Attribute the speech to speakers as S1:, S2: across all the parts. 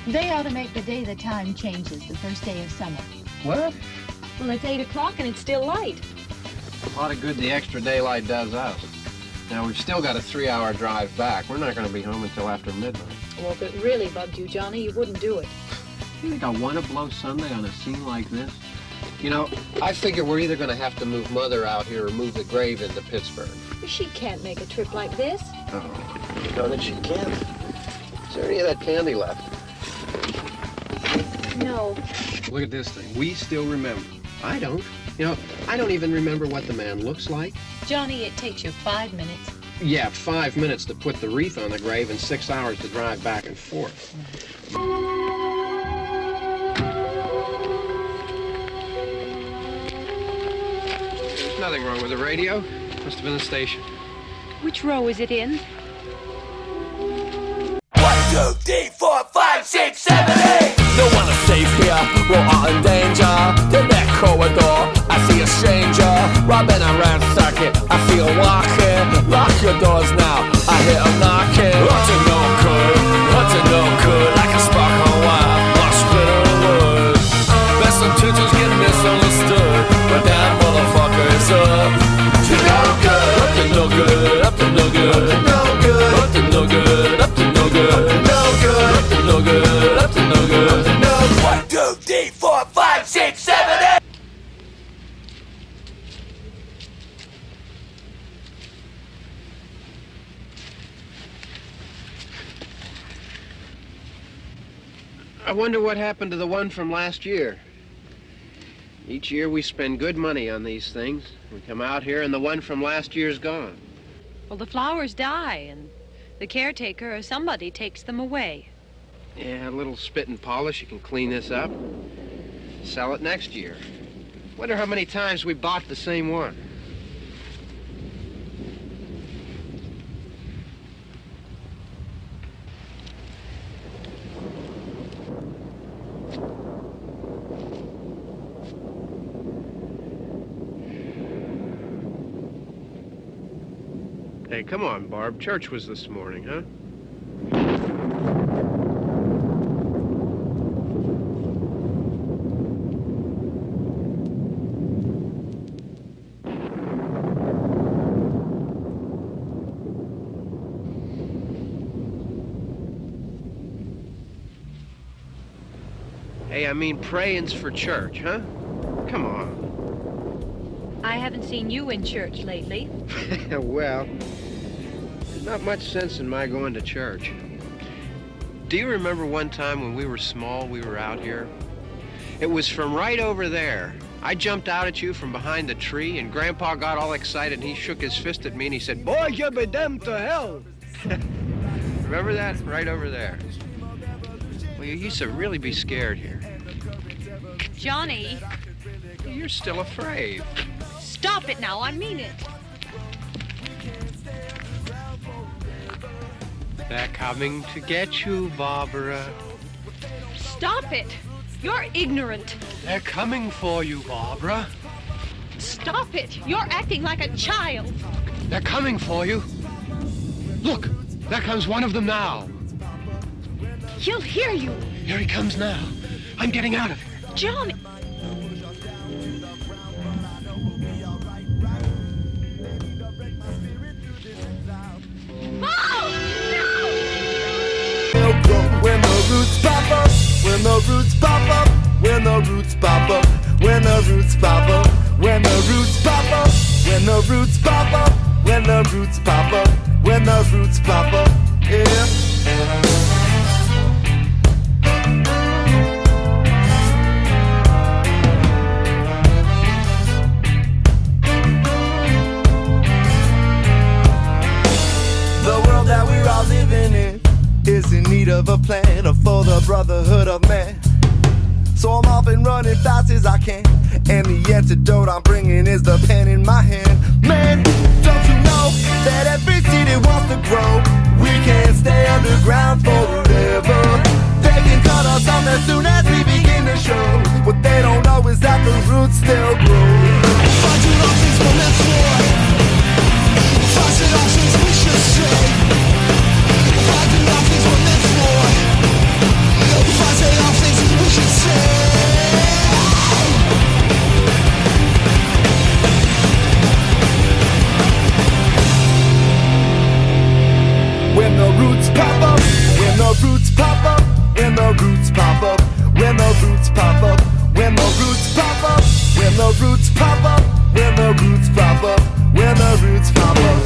S1: They ought to make the day the time changes, the first day of summer.
S2: What?
S1: Well, it's 8 o'clock and it's still light.
S2: A lot of good the extra daylight does us. Now, we've still got a 3-hour drive back. We're not going to be home until after midnight.
S1: Well, if it really bugged you, Johnny, you wouldn't do it.
S2: You think I want to blow Sunday on a scene like this? You know, I figure we're either going to have to move Mother out here or move the grave into Pittsburgh.
S1: She can't make a trip like this.
S2: Oh, you know that she can't? Is there any of that candy left?
S1: No.
S2: Look at this thing. We still remember. I don't. You know, I don't even remember what the man looks like.
S1: Johnny, it takes you 5 minutes.
S2: Yeah, 5 minutes to put the wreath on the grave and 6 hours to drive back and forth. There's nothing wrong with the radio. Must have been the station.
S1: Which row is it in?
S3: 1, 2, 3, 4, 5, 6, 7, 8.
S4: No one is safe here, we're all in danger. In that corridor, I see a stranger. Robbing and ransacking, I see him walking. Lock your doors now, I hear him knocking. Up to no good, up to no good. Like a spark on wire, or a splitter of wood. Best intentions get misunderstood, but that motherfucker is up to no good. Up to no good, up to no good. Up to no good, up to no good. Up to no good, up to no good. Up to no good.
S3: 1, 2, 3, 4, 5, 6, 7, 8.
S2: I wonder what happened to the one from last year. Each year we spend good money on these things. We come out here and the one from last year's gone.
S1: Well, the flowers die and the caretaker or somebody takes them away.
S2: Yeah, a little spit and polish, you can clean this up. Sell it next year. Wonder how many times we bought the same one. Hey, come on, Barb. Church was this morning, huh? Hey, I mean praying's for church, huh? Come on.
S1: I haven't seen you in church lately.
S2: Well, there's not much sense in my going to church. Do you remember one time when we were small, we were out here? It was from right over there. I jumped out at you from behind the tree, and Grandpa got all excited, and he shook his fist at me, and he said, "Boy, you'll be damned to hell." Remember that? Right over there. Well, you used to really be scared here.
S1: Johnny,
S2: You're still afraid.
S1: stop it now. I mean it.
S2: They're coming to get you, Barbara.
S1: Stop it. You're ignorant.
S2: They're coming for you, Barbara.
S1: Stop it. You're acting like a child.
S2: They're coming for you. Look, there comes one of them now.
S1: He'll hear you.
S2: Here he comes now. I'm getting out of here.
S1: Johnny.
S4: When the roots pop up, when the roots pop up, when the roots pop up, when the roots pop up, when the roots pop up, when the roots pop up, when the roots pop up, when the roots pop up, yeah. The world that we're all living in is in need of a plan for the brotherhood of man. So I'm off and running fast as I can, and the antidote I'm bringing is the pen in my hand. Man, don't you know that every city wants to grow? We can't stay underground forever. They can cut us off as soon as we begin to show. What they don't know is that the roots still grow. Fighting off things from that war. Fighting off things we should say. Fighting off things from that war. Fighting off things we should say. When the roots pop up, when the roots pop up, when the roots pop up, when the roots pop up, when the roots pop up, when the roots pop up, when the roots pop up, when the roots pop up.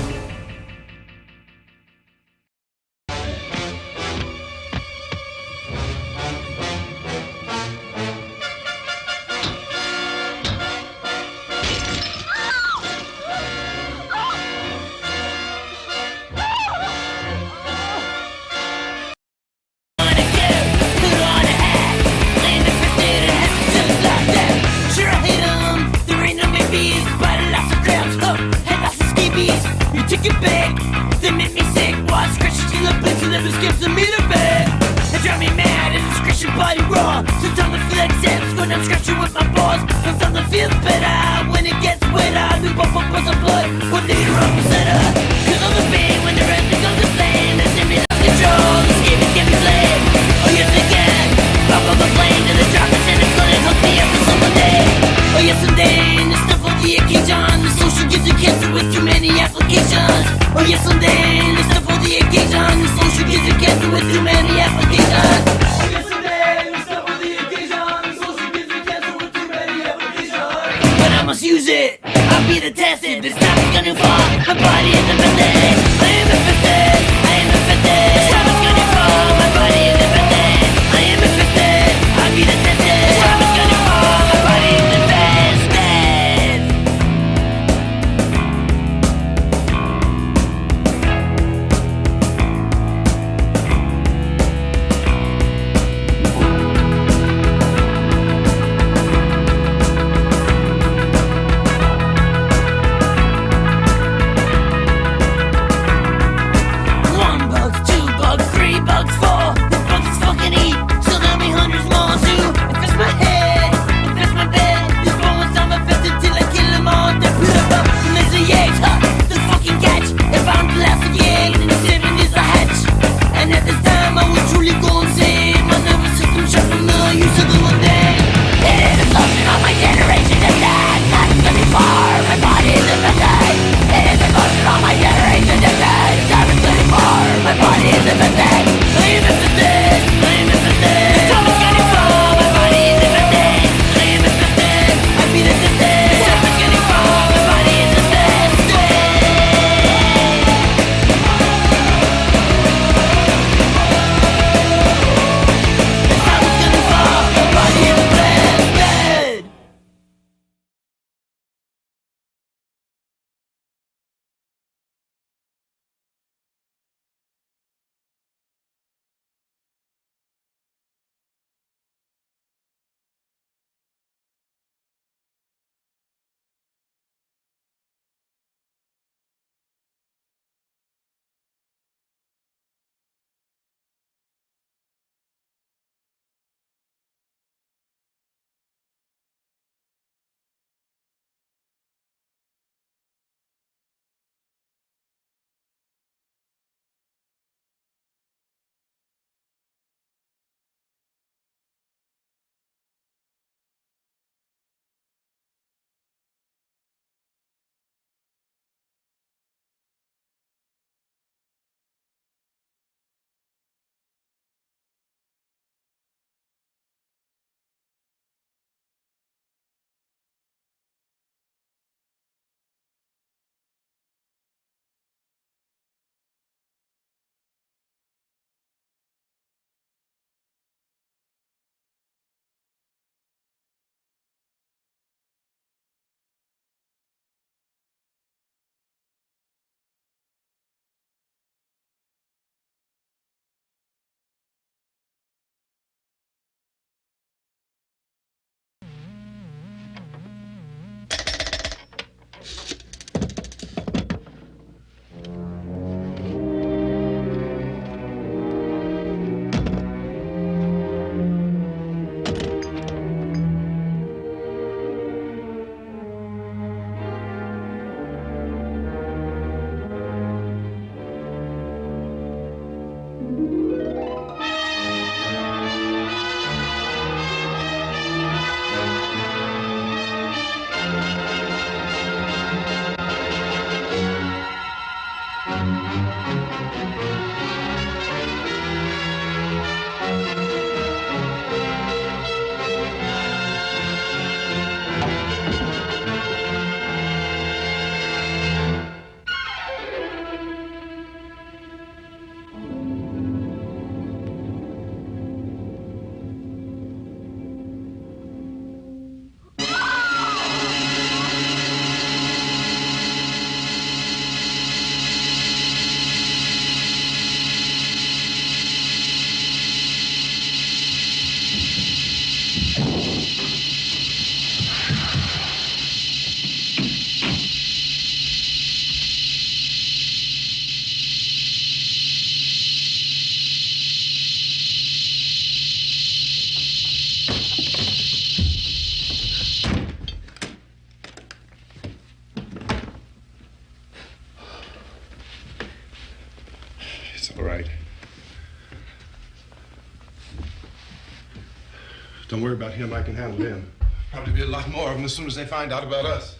S5: Don't worry about him. I can handle him. Probably be a lot more of them as soon as they find out about us.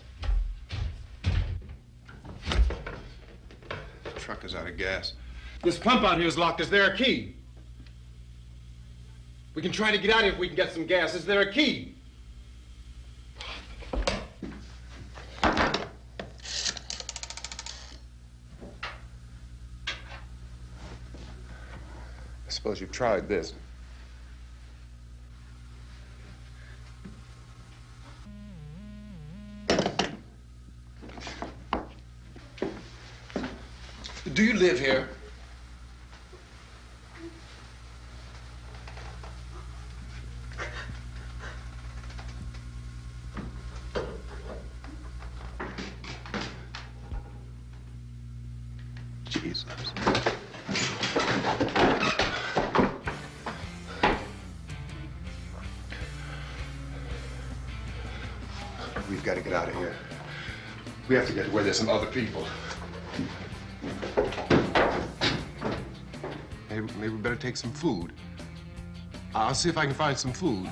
S5: The truck is out of gas. This pump out here is locked. Is there a key? We can try to get out of here if we can get some gas. Is there a key? I suppose you've tried this. Do you live here? Jesus. We've got to get out of here. We have to get to where there's some other people. Maybe we better take some food. I'll see if I can find some food.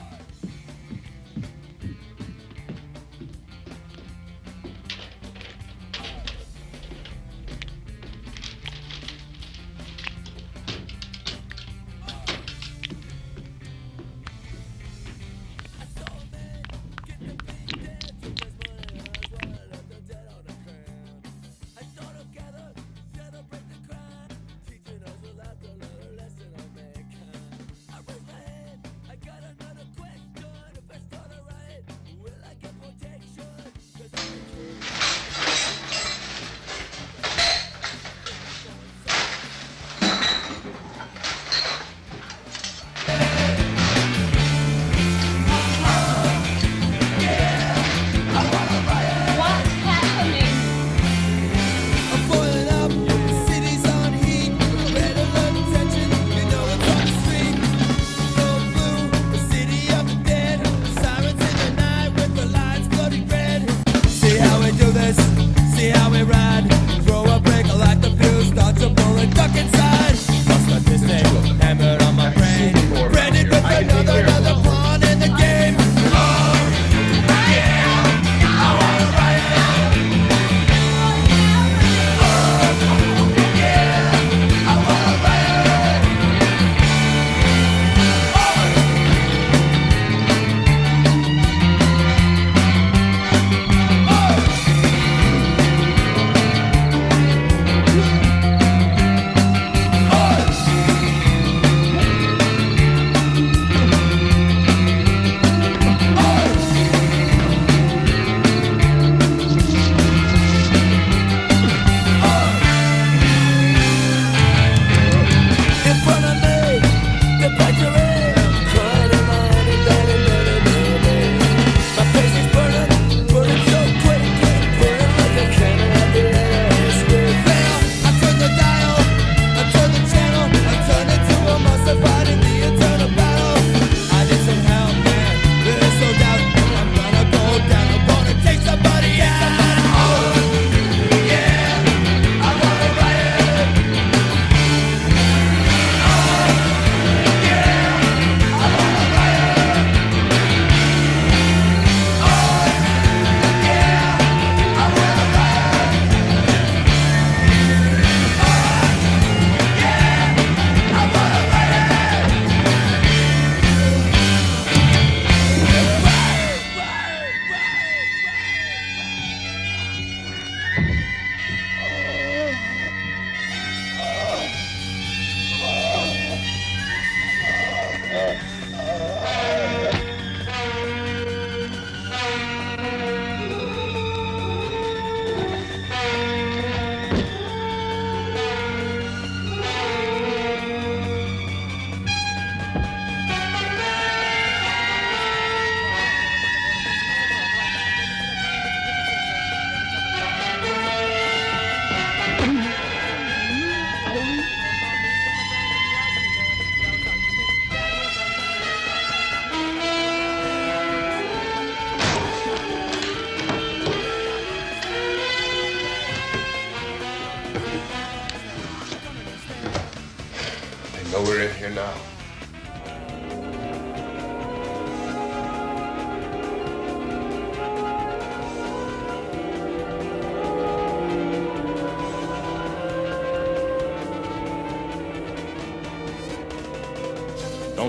S5: They know we're in here now.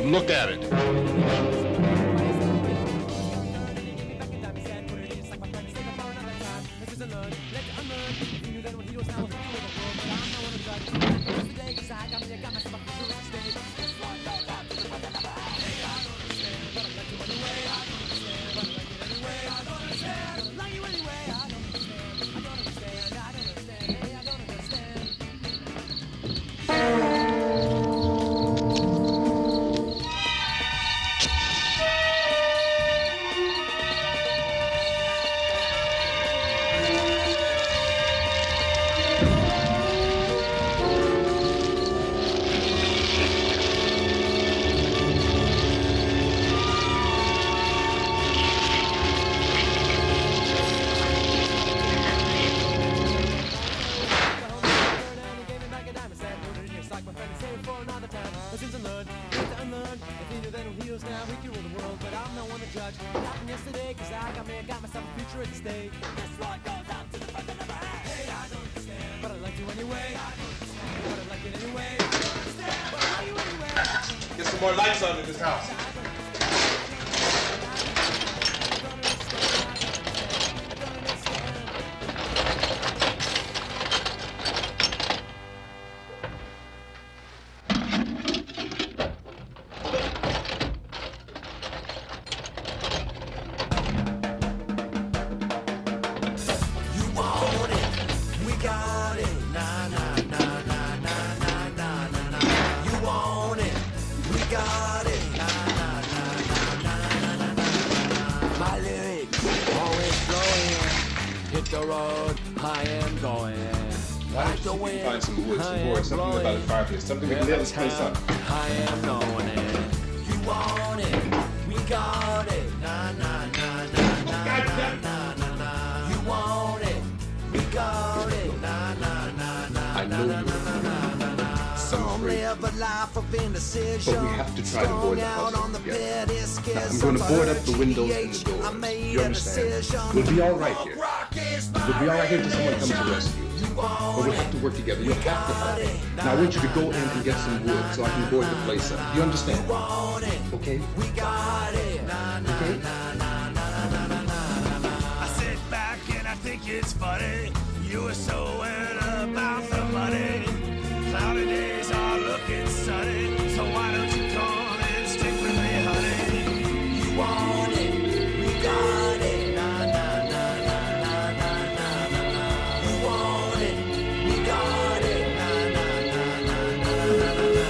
S6: look at it.
S7: Get some more lights on in this house.
S4: The road I am going.
S7: Why don't you find some wood, some boards, something about the fireplace, something we can lit this place up.
S4: I am knowing it. You want it, we got it. Na na na na na na na na na. You want it, we got it. Na na na na.
S5: I know you.
S4: Some live a life of indecision.
S5: But we have to try to board the house together. Now, I'm going to board up the windows and the doors. You understand? We'll be all right here. We'll be all right here until someone comes to rescue us. But we'll have to work together. You'll have to help. Now I want you to go in and get some wood so I can board the place up. You understand? Okay? Okay?
S3: I sit back and I think it's funny. You were so worried about the money. Cloudy days are looking sunny. So why don't you come and stick with me, honey? You want it, we got it. Na na na na na na na na. You want it, we got it. Na na na na na na na.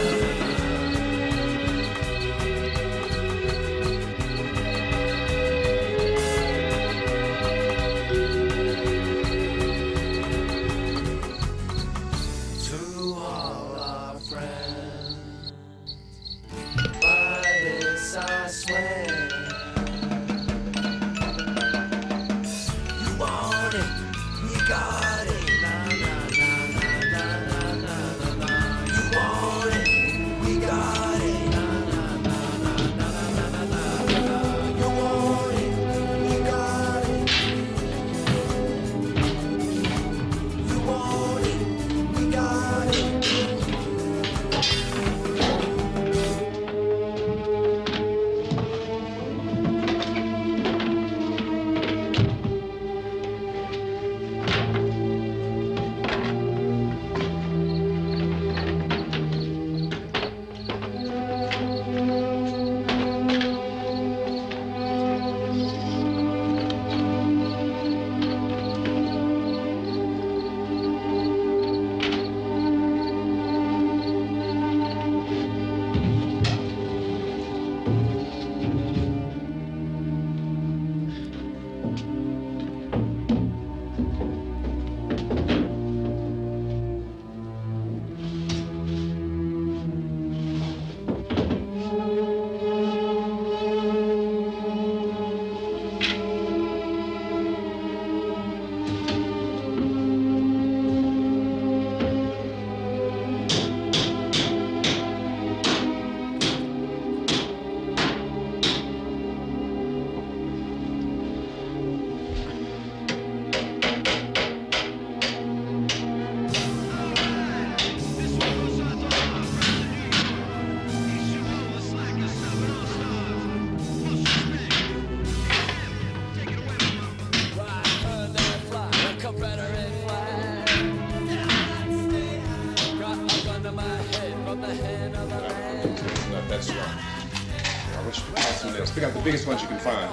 S7: trucks. Pick out the biggest ones you can find.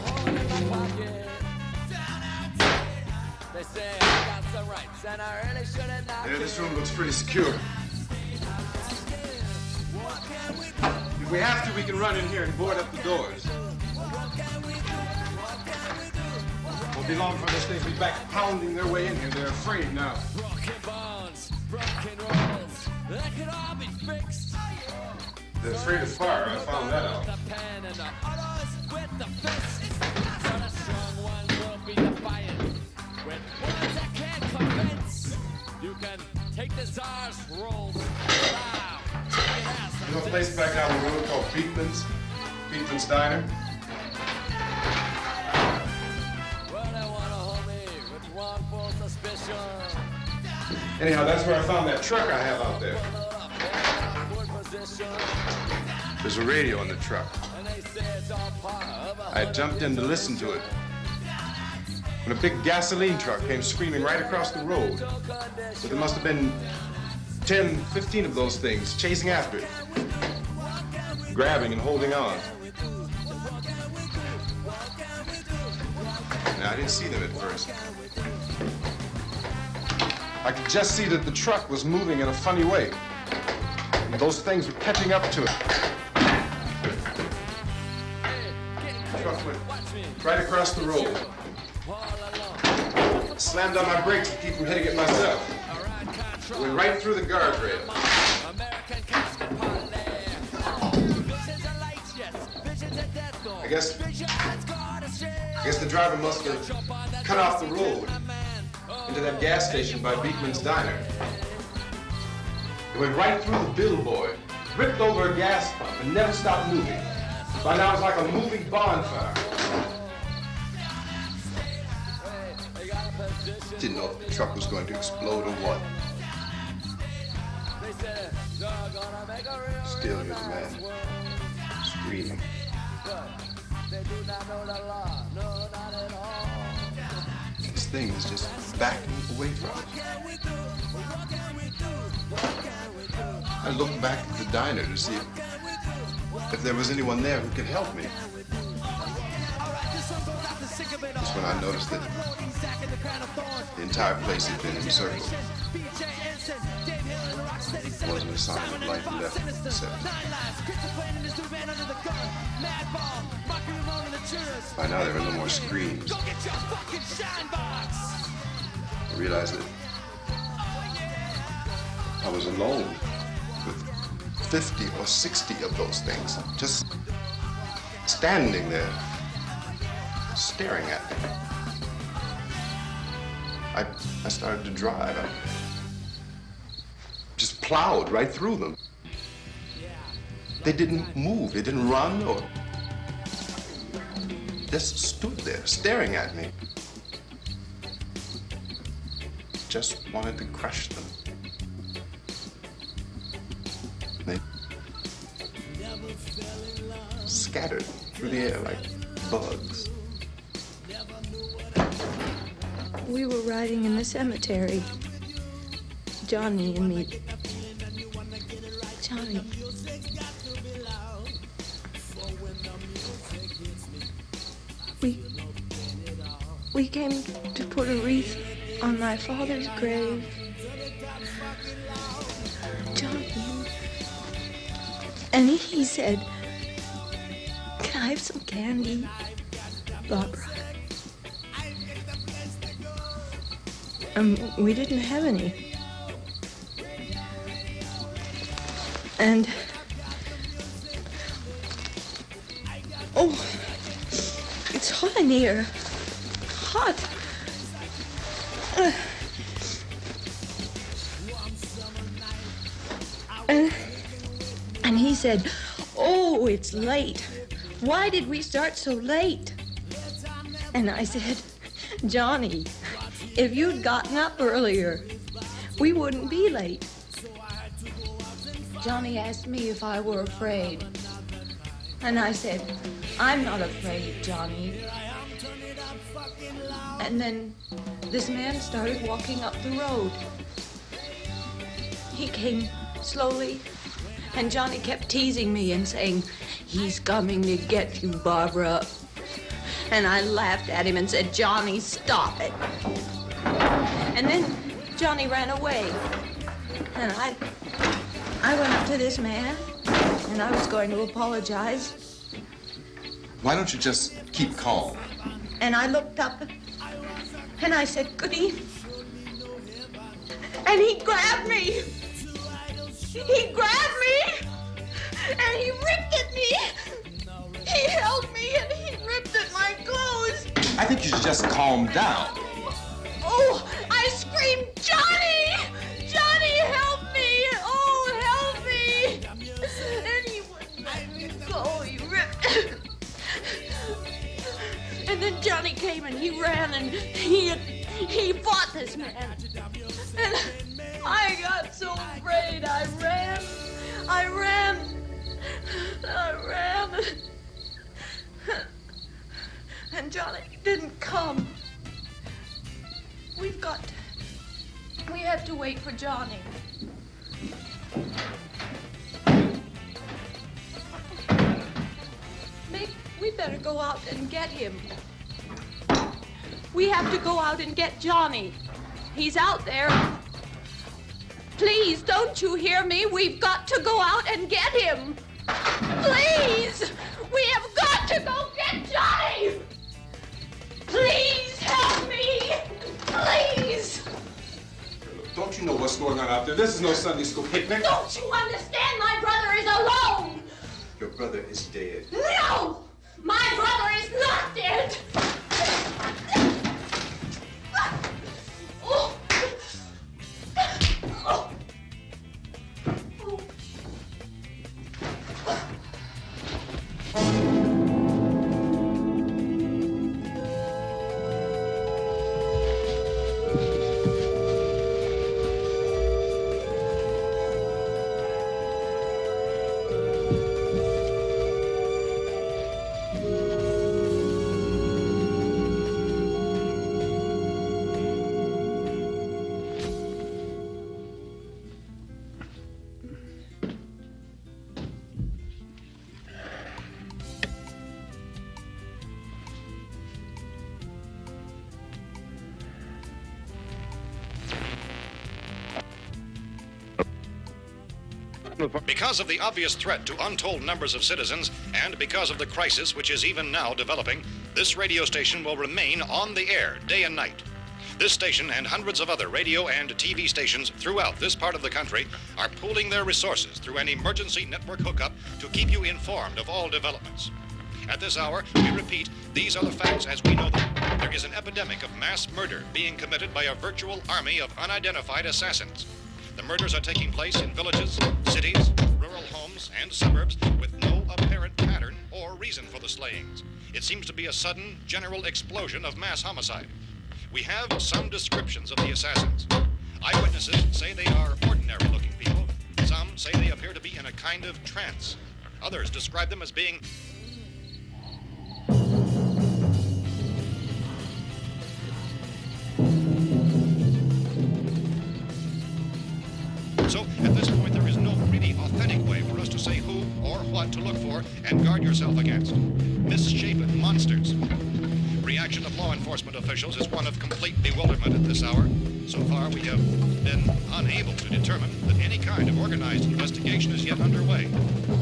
S7: Yeah, this room looks pretty secure. If we have to, we can run in here and board up the doors. Won't be long for those things to be back pounding their way in here. They're afraid now. They're afraid of fire. I found that out.
S4: You can take the czar's rolls.
S7: You know a place back down the road called Beekman's Diner? Anyhow, that's where I found that truck I have out there. There's a radio in the truck. I jumped in to listen to it when a big gasoline truck came screaming right across the road. So there must have been 10, 15 of those things chasing after it, grabbing and holding on. Now, I didn't see them at first. I could just see that the truck was moving in a funny way. And those things were catching up to it. The truck went right across the road. Slammed on my brakes to keep from hitting it myself. It went right through the guardrail. I guess the driver must have cut off the road into that gas station by Beekman's Diner. It went right through the billboard, ripped over a gas pump, and never stopped moving. By now, it was like a moving bonfire. Didn't know if the truck was going to explode or what. Still, here's a man screaming. This thing is just backing away from it. I looked back at the diner to see if there was anyone there who could help me. That's when I noticed that the entire place had been encircled. There wasn't a sign of life left except by now there were no more screams. I realized that I was alone with 50 or 60 of those things, just standing there, staring at me. I started to drive. I just plowed right through them. They didn't move, they didn't run or just stood there staring at me. Just wanted to crush them. They scattered through the air like bugs.
S6: We were riding in the cemetery, Johnny and me. Johnny. We came to put a wreath on my father's grave. Johnny. And he said, "Can I have some candy, Barbara?" We didn't have any. And oh, it's hot in here. Hot. And he said, "Oh, it's late. Why did we start so late?" And I said, "Johnny, if you'd gotten up earlier, we wouldn't be late." Johnny asked me if I were afraid. And I said, "I'm not afraid, Johnny." And then this man started walking up the road. He came slowly And Johnny kept teasing me and saying, "He's coming to get you, Barbara." And I laughed at him and said, "Johnny, stop it." And then Johnny ran away. And I went up to this man, and I was going to apologize.
S7: Why don't you just keep calm?
S6: And I looked up, and I said, "Good evening." And he grabbed me. He grabbed me, and he ripped at me. He held me, and he ripped at my clothes.
S7: I think you should just calm down.
S6: Oh, I screamed, "Johnny! Johnny, help me! Oh, help me!" And he wouldn't let me go. He ripped. And then Johnny came and he ran and he fought this man. And I got so afraid. I ran. And Johnny didn't come. We have to wait for Johnny. Maybe we better go out and get him. We have to go out and get Johnny. He's out there. Please, don't you hear me? We've got to go out and get him. Please! We have got to go get Johnny! Please help me! Please!
S7: Don't you know what's going on out there? This is no Sunday school picnic.
S6: Don't you understand? My brother is alone!
S7: Your brother is dead.
S6: No! My brother is not dead! Oh. Oh.
S8: Because of the obvious threat to untold numbers of citizens, and because of the crisis which is even now developing, this radio station will remain on the air day and night. This station and hundreds of other radio and TV stations throughout this part of the country are pooling their resources through an emergency network hookup to keep you informed of all developments. At this hour, we repeat, these are the facts as we know them. There is an epidemic of mass murder being committed by a virtual army of unidentified assassins. The murders are taking place in villages, cities, rural homes, and suburbs with no apparent pattern or reason for the slayings. It seems to be a sudden, general explosion of mass homicide. We have some descriptions of the assassins. Eyewitnesses say they are ordinary-looking people. Some say they appear to be in a kind of trance. Others describe them as being So, at this point, there is no really authentic way for us to say who or what to look for and guard yourself against. Misshapen monsters. Reaction of law enforcement officials is one of complete bewilderment at this hour. So far, we have been unable to determine that any kind of organized investigation is yet underway.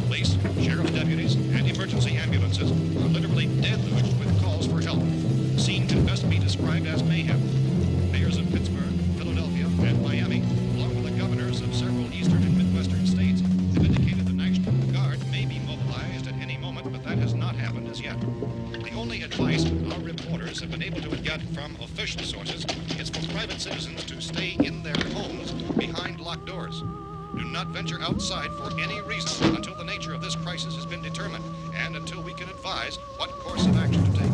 S8: Police, sheriff's deputies, and emergency ambulances are literally deluged with calls for help. The scene can best be described as mayhem. Mayors of Pittsburgh, Philadelphia, and Miami, along with the governors of several eastern and midwestern states, have indicated the National Guard may be mobilized at any moment, but that has not happened as yet. The only advice our reporters have been able to get from official sources is for private citizens to stay in their homes behind locked doors. Do not venture outside for any reason until the nature of this crisis has been determined and until we can advise what course of action to take.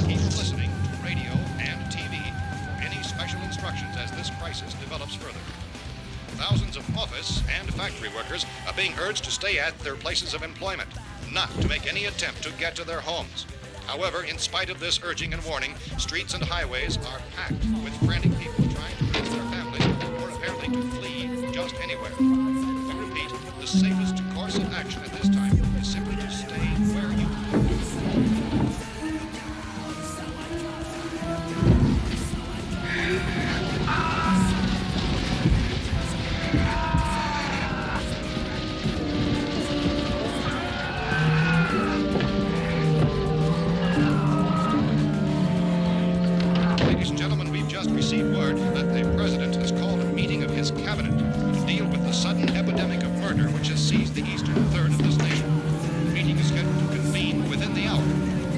S8: Keep listening to radio and TV for any special instructions as this crisis develops further. Thousands of office and factory workers are being urged to stay at their places of employment, not to make any attempt to get to their homes. However, in spite of this urging and warning, streets and highways are packed with frantic people trying to reach their families or apparently to flee just anywhere. We repeat, the safest course received word that the president has called a meeting of his cabinet to deal with the sudden epidemic of murder which has seized the eastern third of this nation. The meeting is scheduled to convene within the hour.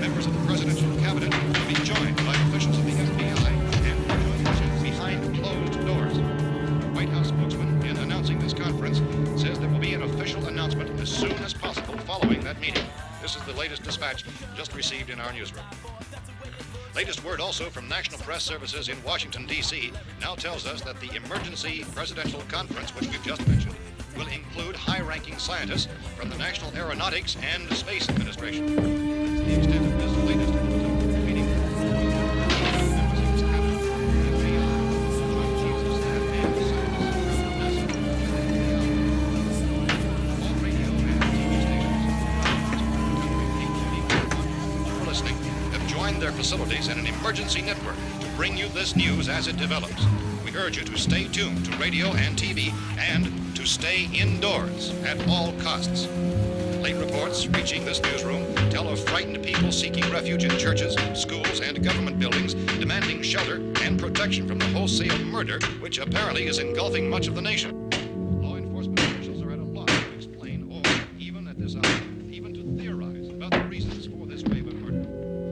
S8: Members of the presidential cabinet will be joined by officials of the FBI and behind closed doors. The White House spokesman, in announcing this conference, says there will be an official announcement as soon as possible following that meeting. This is the latest dispatch just received in our newsroom. Latest word also from National Press Services in Washington, D.C. now tells us that the emergency presidential conference, which we've just mentioned, will include high-ranking scientists from the National Aeronautics and Space Administration. The extent of this latest meeting. Their facilities in an emergency network to bring you this news as it develops. We urge you to stay tuned to radio and TV and to stay indoors at all costs. Late reports reaching this newsroom tell of frightened people seeking refuge in churches, schools, and government buildings, demanding shelter and protection from the wholesale murder which apparently is engulfing much of the nation. Law enforcement officials are at a loss to explain or, even at this hour, even to theorize about the reasons for this wave of murder.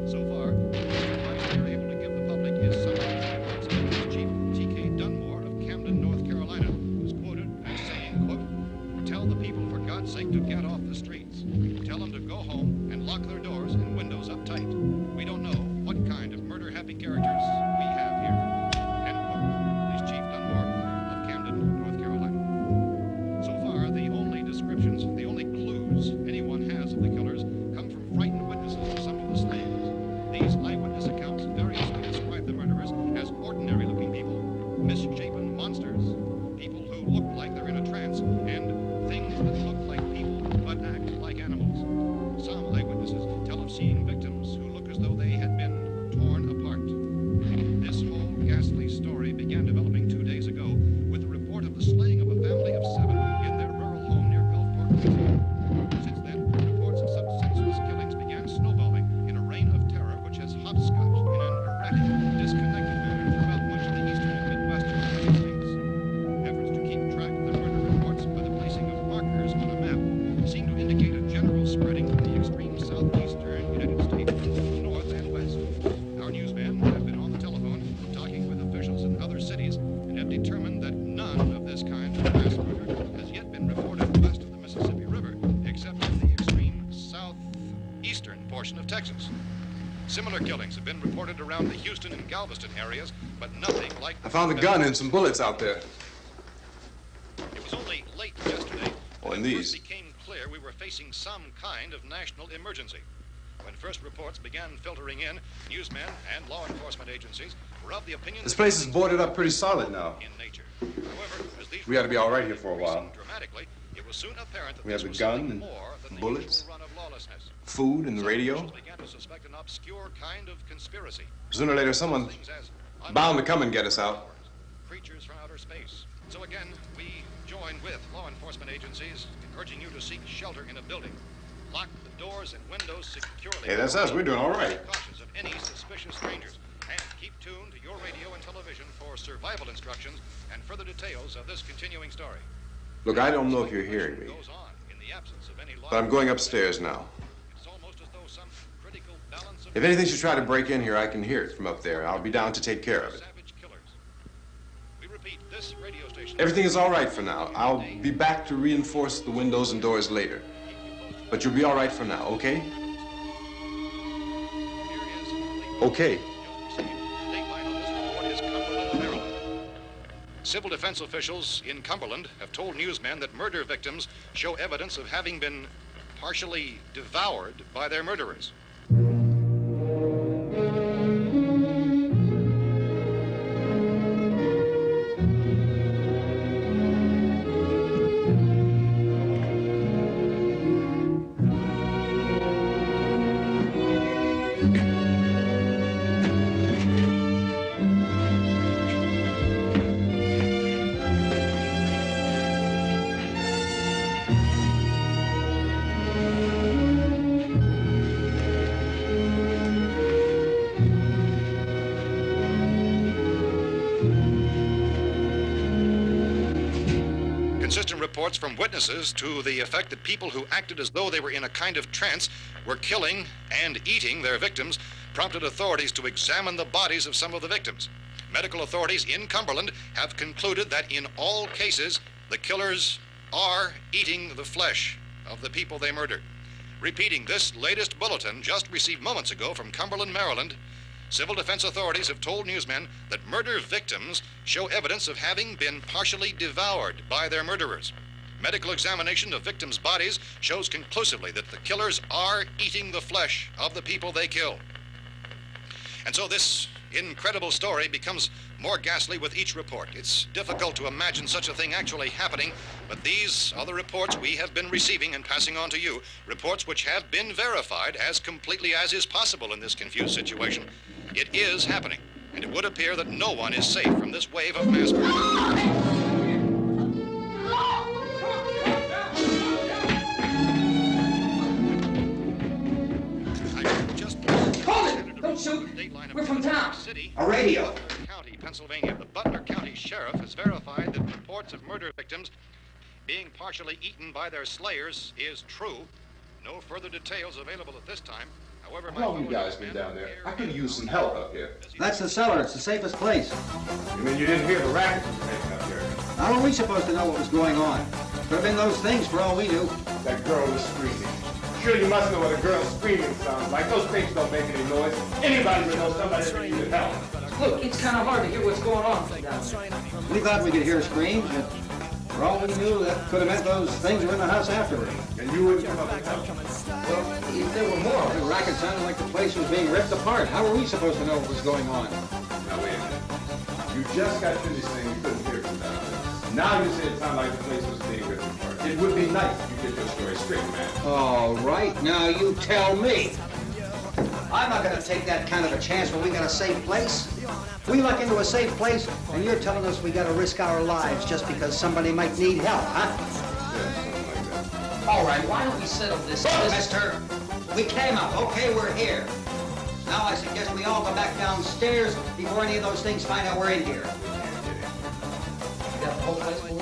S8: So far, the advice they're able to give the public is something Chief T.K. Dunmore of Camden, North Carolina, who's quoted as saying, quote, "Tell the people, for God's sake, to get off the streets. Tell them to go home and lock their doors and windows up tight. We don't know what kind of murder-happy characters we have here." End quote. This Chief Dunmore of Camden, North Carolina. So far, the only descriptions, the only clues anyone has of the killers come from frightened witnesses of some of the slayings. These eyewitness accounts variously describe the murderers as ordinary-looking people, misshapen monsters, people who look like they're in a trance, and things that look like people but act like animals. Some eyewitnesses tell of seeing victims who look as though they had been torn apart. This whole ghastly story began developing 2 days ago with the report of the slaying of a family of 7 in their rural home near Gulfport, Louisiana. Since then, reports of such senseless killings began snowballing in a reign of terror which has hopscotched in an erratic, disconnected manner throughout much of the eastern and midwestern United States. Efforts to keep track of the murder reports by the placing of markers on a map seem to indicate a general spreading from the extreme southeastern United States to the north and west. Our newsmen have been on the telephone talking with officials in other cities and have determined that none of this kind of mass murder has yet been reported west of the Mississippi River, except in the extreme southeastern portion of Texas. Similar killings have been reported around the Houston and Galveston areas, but nothing like...
S7: I found a gun and some bullets out there.
S8: It was only late yesterday
S7: Oh, and
S8: when it
S7: these.
S8: first became clear we were facing some kind of national emergency. When first reports began filtering in, newsmen and law enforcement agencies were of the opinion
S7: This
S8: that
S7: place is
S8: killings
S7: boarded
S8: were
S7: up pretty solid now.
S8: in nature. However, as these
S7: We ought to be all right here
S8: reports
S7: for a
S8: began
S7: while.
S8: increasing dramatically, it was soon apparent that
S7: We
S8: this
S7: have the
S8: was
S7: gun
S8: something
S7: and
S8: more than the
S7: bullets,
S8: usual run of lawlessness.
S7: food and the
S8: Some
S7: radio.
S8: officials began to suspect an obscure kind of conspiracy.
S7: Sooner or later, someone's
S8: Things as
S7: bound to come and get us out.
S8: creatures from outer space. So again, we join with law enforcement agencies in urging you to seek shelter in a building. Lock the doors and windows securely.
S7: Hey, that's us. We're doing all right.
S8: Be cautious of any suspicious strangers. And keep tuned to your radio and television for survival instructions and further details of this continuing story.
S7: Look, I don't know if you're hearing me,
S8: Goes on in the absence of any law.
S7: but I'm going upstairs now.
S8: It's almost as though some critical balance of
S7: If anything should try to break in here, I can hear it from up there. I'll be down to take care of it.
S8: savage killers. We repeat, this radio station.
S7: Everything is all right for now. I'll be back to reinforce the windows and doors later. But you'll be all right for now, okay? Okay.
S8: Civil defense officials in Cumberland have told newsmen that murder victims show evidence of having been partially devoured by their murderers. Consistent reports from witnesses to the effect that people who acted as though they were in a kind of trance were killing and eating their victims prompted authorities to examine the bodies of some of the victims. Medical authorities in Cumberland have concluded that in all cases, the killers are eating the flesh of the people they murdered. Repeating this latest bulletin just received moments ago from Cumberland, Maryland, civil defense authorities have told newsmen that murder victims show evidence of having been partially devoured by their murderers. Medical examination of victims' bodies shows conclusively that the killers are eating the flesh of the people they kill. And so this incredible story becomes more ghastly with each report. It's difficult to imagine such a thing actually happening, but these are the reports we have been receiving and passing on to you, reports which have been verified as completely as is possible in this confused situation. It is happening, and it would appear that no one is safe from this wave of mass murder.
S9: Don't shoot! We're from town.
S8: A
S9: radio.
S8: County, Pennsylvania. The Butler County Sheriff has verified that reports of murder victims being partially eaten by their slayers is true. No further details available at this time. However,
S5: how long you guys been down there? I could use some help up here.
S10: That's the cellar. It's the safest place.
S5: You mean you didn't hear the racket making up here?
S10: How are we supposed to know what was going on? Could have been those things for all we knew.
S5: That girl was screaming. Sure, you must know what a girl screaming sounds like. Those things don't make any noise. Anybody would know somebody that needed help.
S9: Look, it's kind of hard to hear what's going on from down there.
S10: We thought we could hear screams, but for all we knew, that could have meant those things were in the house afterward.
S5: And you wouldn't come up and help.
S10: Well, if there were more, the racket sounded like the place was being ripped apart. How were we supposed to know what was going on?
S5: Now, wait a minute. You just got finished saying you couldn't hear from down there. Now you say it sounded like the place was being ripped apart. It would be nice if you get your story straight, man.
S10: All right, now you tell me. I'm not going to take that kind of a chance when we got a safe place. We luck into a safe place, and you're telling us we got to risk our lives just because somebody might need help, huh?
S5: Yeah, something like that.
S9: All right, why don't we settle this?
S10: Look, mister, we came up. Okay, we're here. Now I suggest we all go back downstairs before any of those things find out we're in here.
S9: You got the whole place full?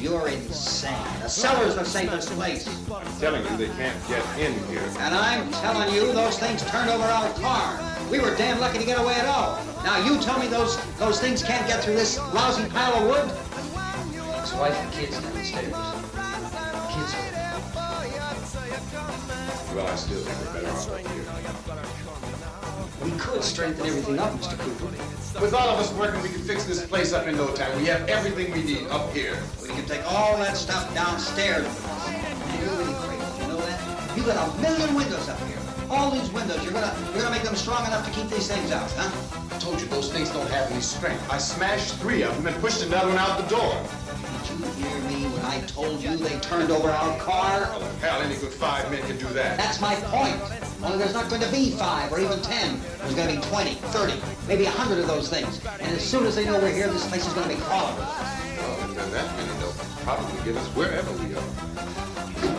S10: You're insane. The cellar's the safest place.
S5: I'm telling you, they can't get in here.
S10: And I'm telling you, those things turned over our car. We were damn lucky to get away at all. Now you tell me those things can't get through this lousy pile of wood?
S9: His wife and kids downstairs. Kids are...
S5: Well, I still think we're better off up here.
S9: We could strengthen everything up, Mr. Cooper.
S5: With all of us working, we can fix this place up in no time. We have everything we need up here.
S10: We can take all that stuff downstairs with us. You're really crazy, you know that? You got 1,000,000 windows up here. All these windows, you're gonna make them strong enough to keep these things out, huh?
S5: I told you those things don't have any strength. I smashed 3 of them and pushed another one out the door.
S10: Did you hear me when I told you they turned over our car?
S5: Well, hell, any good 5 men can do that.
S10: That's my point. Only there's not going to be 5 or even 10. There's going to be 20, 30, maybe 100 of those things. And as soon as they know we're here, this place is going to be crawling with us.
S5: Well, if there are that many, they'll probably get us wherever we are.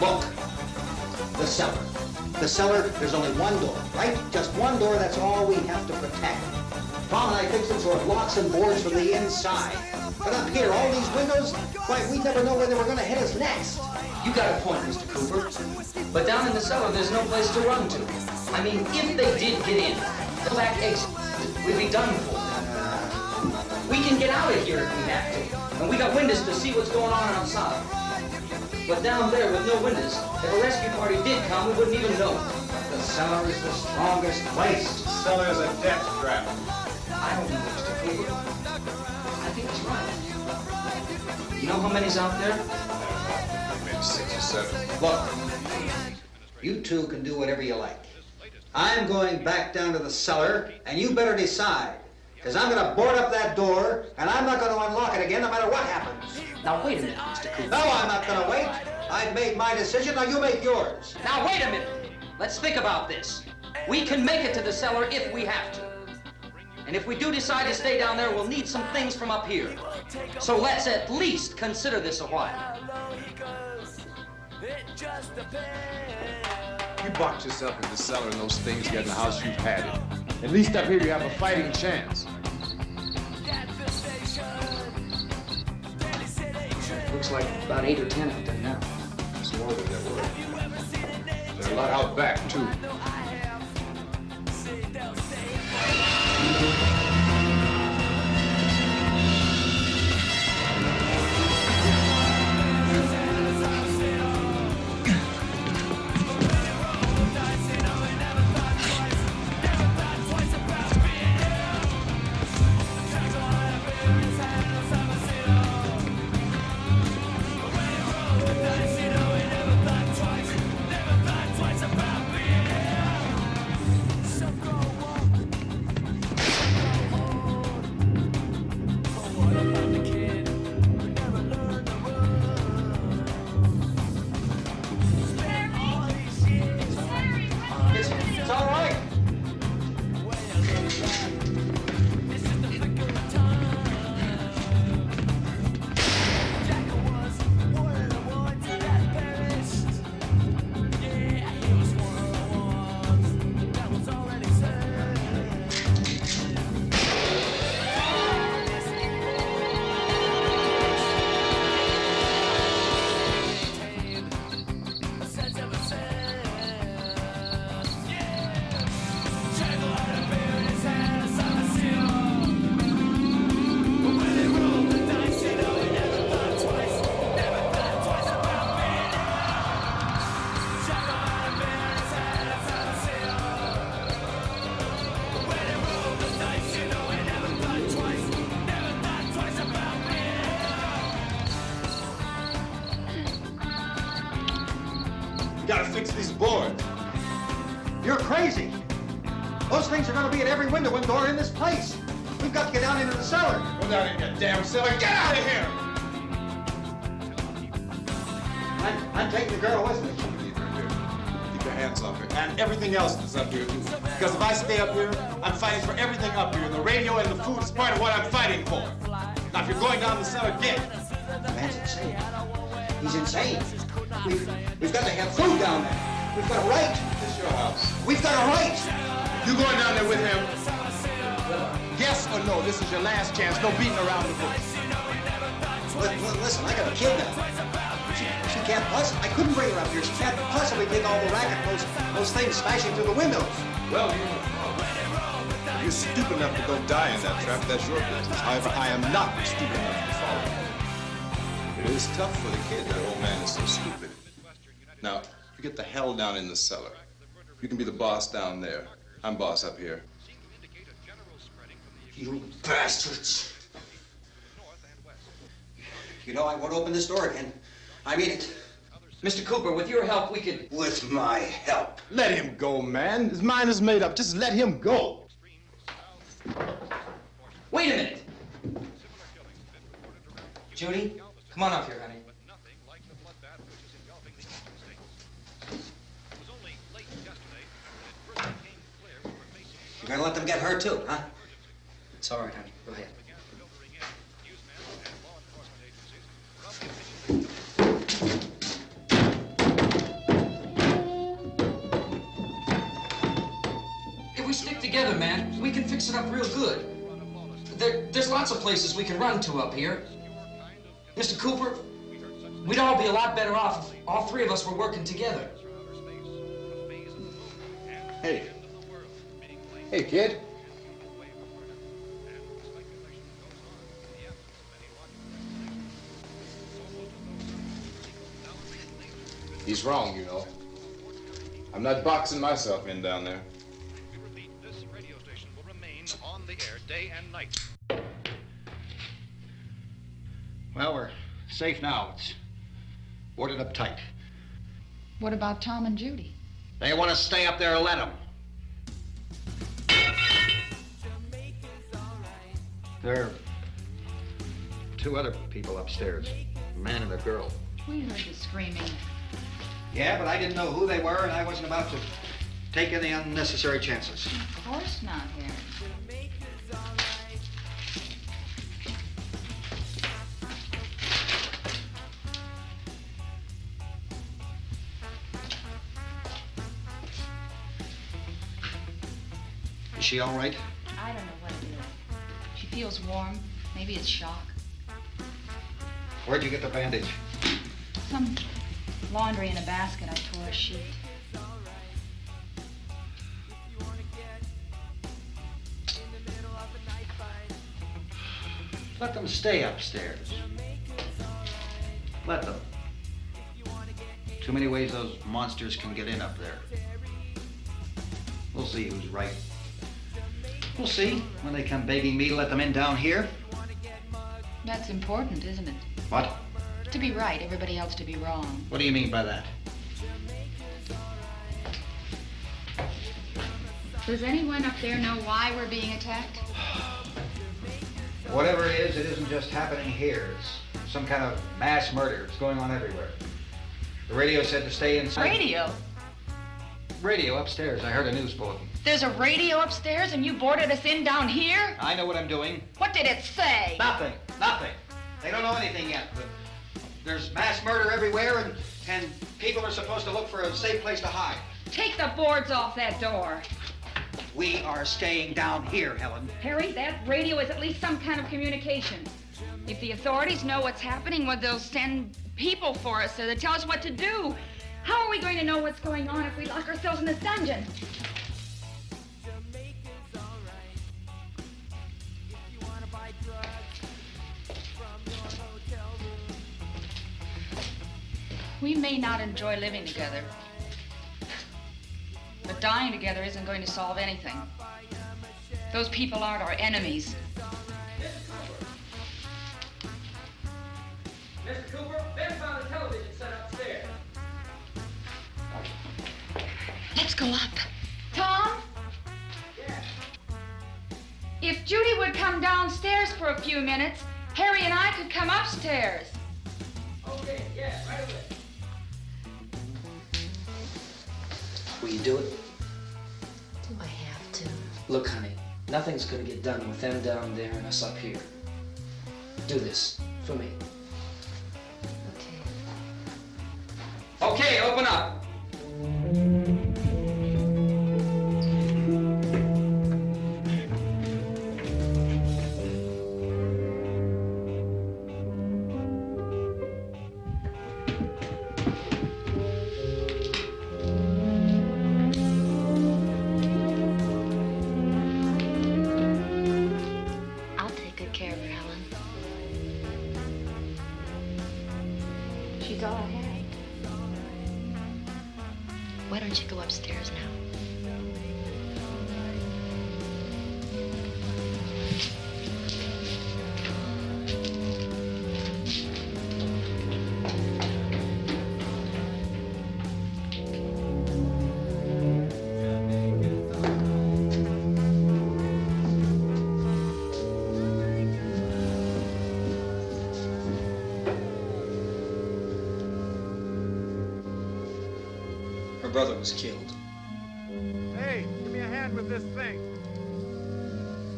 S10: Look, the cellar. The cellar, there's only one door, right? Just one door, that's all we have to protect. Tom and I fixed it so it locks and boards from the inside. But up here, all these windows, why, we never know where they were going to hit us next.
S9: You got a point, Mr. Cooper. But down in the cellar, there's no place to run to. I mean, if they did get in, the back exit would be done for. We can get out of here if we have to. And we got windows to see what's going on outside. But down there with no windows, if a rescue party did come, we wouldn't even know.
S10: The cellar is the strongest place.
S5: The cellar is a death trap.
S9: I don't know, Mr. Cooper. I think he's right. You know how many's out there?
S5: Maybe 6 or 7.
S10: Look, you two can do whatever you like. I'm going back down to the cellar, and you better decide. Because I'm going to board up that door, and I'm not going to unlock it again no matter what happens.
S9: Now, wait a minute, Mr. Cooper.
S10: No, I'm not going to wait. I've made my decision, now you make yours.
S9: Now, wait a minute. Let's think about this. We can make it to the cellar if we have to. And if we do decide to stay down there, we'll need some things from up here. So let's at least consider this a while.
S5: You box yourself in the cellar and those things get in the house, you've had it. At least up here you have a fighting chance.
S9: Looks like about 8 or 10 out there now.
S5: It's more than there were. There are a lot out back, too.
S10: It's all right.
S7: Gotta fix these boards.
S10: You're crazy. Those things are going to be at every window and door in this place. We've got to get down into the cellar.
S7: Go down in your damn cellar. Get out of here!
S10: I'm taking the girl with me.
S7: Keep your hands off her. And everything else that's up here, too. Because if I stay up here, I'm fighting for everything up here. The radio and the food is part of what I'm fighting for. Now, if you're going down the cellar, get it.
S10: The man's insane. He's insane. We've got to have food down there. We've got a right.
S7: It's your house.
S10: We've got a right.
S7: You going down there with him? Yes or no? This is your last chance. No beating around the bush.
S10: Listen, I got a kid now. She can't possibly. I couldn't bring her up here. She can't possibly take all the racket, those things smashing through the windows.
S7: Well, if you're stupid enough to go die in that trap, that's your business. However, I am not stupid enough to follow you. It is tough for the kid. That old man is so stupid. Now, you get the hell down in the cellar. You can be the boss down there. I'm boss up here.
S10: You bastards. You know, I won't open this door again. I mean it.
S9: Mr. Cooper, with your help, we could...
S10: With my help.
S7: Let him go, man. His mind is made up. Just let him go.
S9: Wait a minute. Judy, come on up here, honey.
S10: You're gonna let them get hurt too, huh?
S9: It's all right, honey. Go ahead. If we stick together, man, we can fix it up real good. There's lots of places we can run to up here. Mr. Cooper, we'd all be a lot better off if all three of us were working together.
S5: Hey. Hey, kid. He's wrong, you know. I'm not boxing myself in down there.
S8: We repeat, this radio station will remain on the air day and night.
S10: Well, we're safe now. It's boarded up tight.
S11: What about Tom and Judy?
S10: They want to stay up there, let them. There are two other people upstairs, a man and a girl.
S11: We heard the screaming.
S10: Yeah, but I didn't know who they were, and I wasn't about to take any unnecessary chances.
S11: Of course not, Harry.
S10: Is she all right?
S11: I don't know what it is. She feels warm. Maybe it's shock.
S10: Where'd you get the bandage?
S11: Some laundry in a basket. I tore a sheet.
S10: Let them stay upstairs. Let them. Too many ways those monsters can get in up there. We'll see who's right. We'll see when they come begging me to let them in down here.
S11: That's important, isn't it?
S10: What?
S11: To be right, everybody else to be wrong.
S10: What do you mean by that?
S11: Does anyone up there know why we're being attacked?
S10: Whatever it isn't just happening here. It's some kind of mass murder. It's going on everywhere. The radio said to stay inside.
S11: Radio?
S10: Radio upstairs. I heard a news bulletin.
S11: There's a radio upstairs and you boarded us in down here?
S10: I know what I'm doing.
S11: What did it say?
S10: Nothing. Nothing. They don't know anything yet. But there's mass murder everywhere and people are supposed to look for a safe place to hide.
S11: Take the boards off that door.
S10: We are staying down here, Helen.
S11: Harry, that radio is at least some kind of communication. If the authorities know what's happening, well, they'll send people for us to tell us what to do. How are we going to know what's going on if we lock ourselves in this dungeon? We may not enjoy living together, but dying together isn't going to solve anything. Those people aren't our enemies.
S12: Mr. Cooper, Ben found a television set upstairs.
S11: Let's go up. Tom?
S12: Yeah.
S11: If Judy would come downstairs for a few minutes, Harry and I could come upstairs.
S12: Okay, yeah, right away.
S13: Will you do it?
S6: Do I have to?
S13: Look, honey, nothing's gonna get done with them down there and us up here. Do this for me.
S12: Okay, open up.
S6: I'll take good care of her, Helen.
S11: She's all I have.
S6: Why don't you go upstairs now?
S13: Her brother was killed.
S3: Hey, give me a hand with this thing.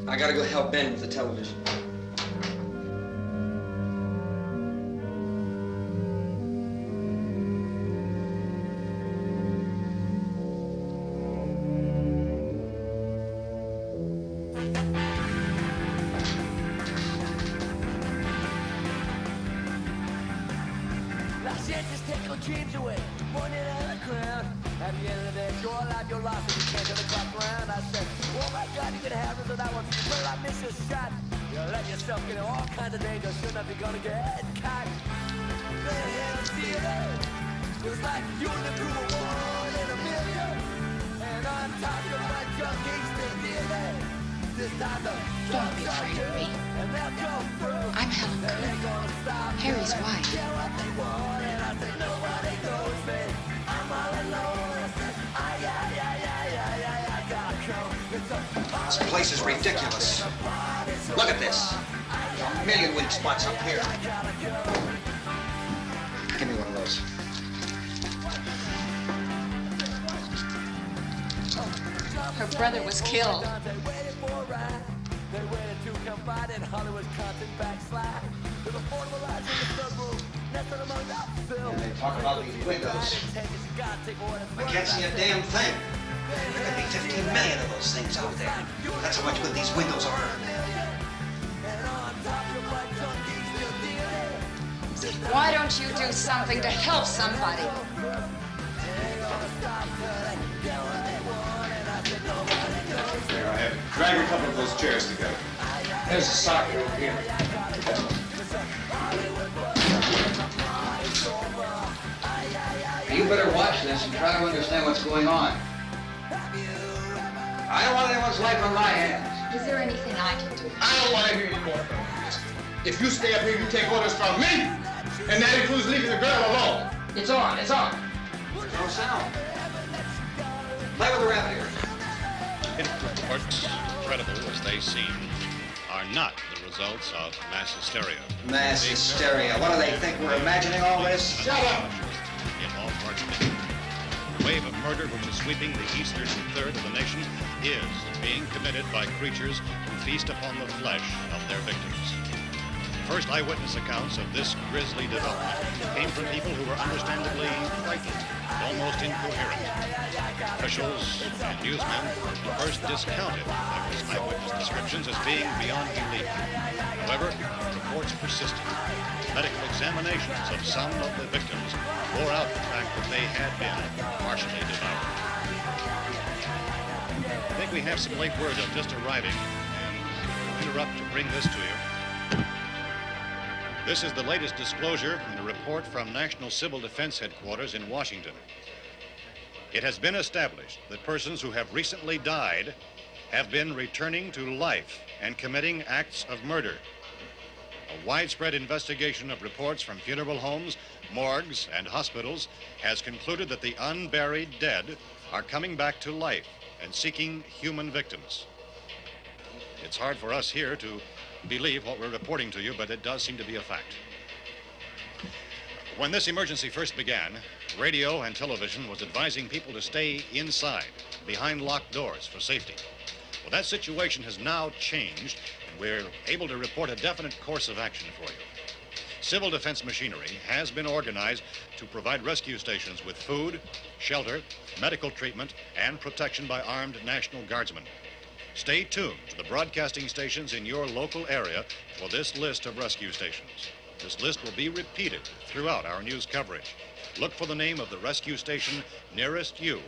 S13: I gotta go help Ben with the television.
S4: Dreams away, pointing at the ground. At the end of the day, your life, your loss, and you can't turn the clock around. I said, oh my God, you can have this without one. Well, I miss your shot. You let yourself get in all kinds of danger. Soon enough, you're gonna get caught. Then here to see it. It's like you and the crew were one in a million. And on top of my junkies, still dealing. This time the
S11: Don't be afraid of me.
S4: and they'll go through.
S11: I'm Helen Cooper, Harry's wife.
S10: This place is ridiculous. Look at this. A million weak spots up here. Give me one of those.
S11: Her brother was killed.
S4: They waited to confide in Hollywood's constant backslide. With affordable lives in the suburbs, nestled among the film.
S10: And they talk about these windows. I can't see a damn thing. There could be 15 million of those things out there. That's how much good these windows are.
S14: Why don't you do something to help somebody?
S7: There, I have it. Drag a couple of those chairs together.
S13: There's a socket over here.
S9: You better watch this and try to understand what's going on. I don't want anyone's life on my hands.
S14: Is there anything I can do?
S7: I don't want to hear any more from you. If you stay up here, you take orders from me. And that includes leaving the girl alone.
S9: It's on, it's on. There's no sound. Play with the rabbit ears.
S8: Reports, incredible as they seem, are not the results of mass hysteria.
S10: Mass hysteria. What do they think? We're imagining all this?
S7: Shut up!
S8: In all parts of it. The wave of murder which is sweeping the eastern third of the nation is being committed by creatures who feast upon the flesh of their victims. First eyewitness accounts of this grisly development came from people who were understandably frightened, almost incoherent. Officials and newsmen first discounted those eyewitness descriptions as being beyond belief. However, reports persisted. Medical examinations of some of the victims bore out the fact that they had been partially devoured. I think we have some late word of just arriving, and we'll interrupt to bring this to you. This is the latest disclosure in a report from National Civil Defense Headquarters in Washington. It has been established that persons who have recently died have been returning to life and committing acts of murder. A widespread investigation of reports from funeral homes, morgues, and hospitals has concluded that the unburied dead are coming back to life and seeking human victims. It's hard for us here to believe what we're reporting to you, but it does seem to be a fact. When this emergency first began, radio and television was advising people to stay inside, behind locked doors for safety. Well, that situation has now changed, and we're able to report a definite course of action for you. Civil defense machinery has been organized to provide rescue stations with food, shelter, medical treatment, and protection by armed National Guardsmen. Stay tuned to the broadcasting stations in your local area for this list of rescue stations. This list will be repeated throughout our news coverage. Look for the name of the rescue station nearest you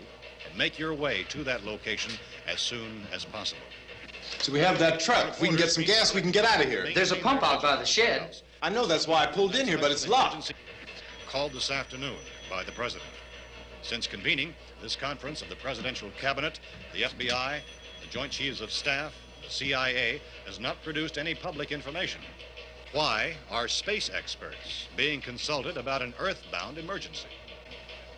S8: and make your way to that location as soon as possible.
S7: So we have that truck. If we can get some gas, we can get out of here.
S9: There's a pump out by the shed.
S7: I know, that's why I pulled in here, but it's locked.
S8: Called this afternoon by the President. Since convening this conference of the Presidential Cabinet, the FBI, the Joint Chiefs of Staff, the CIA has not produced any public information. Why are space experts being consulted about an earthbound emergency?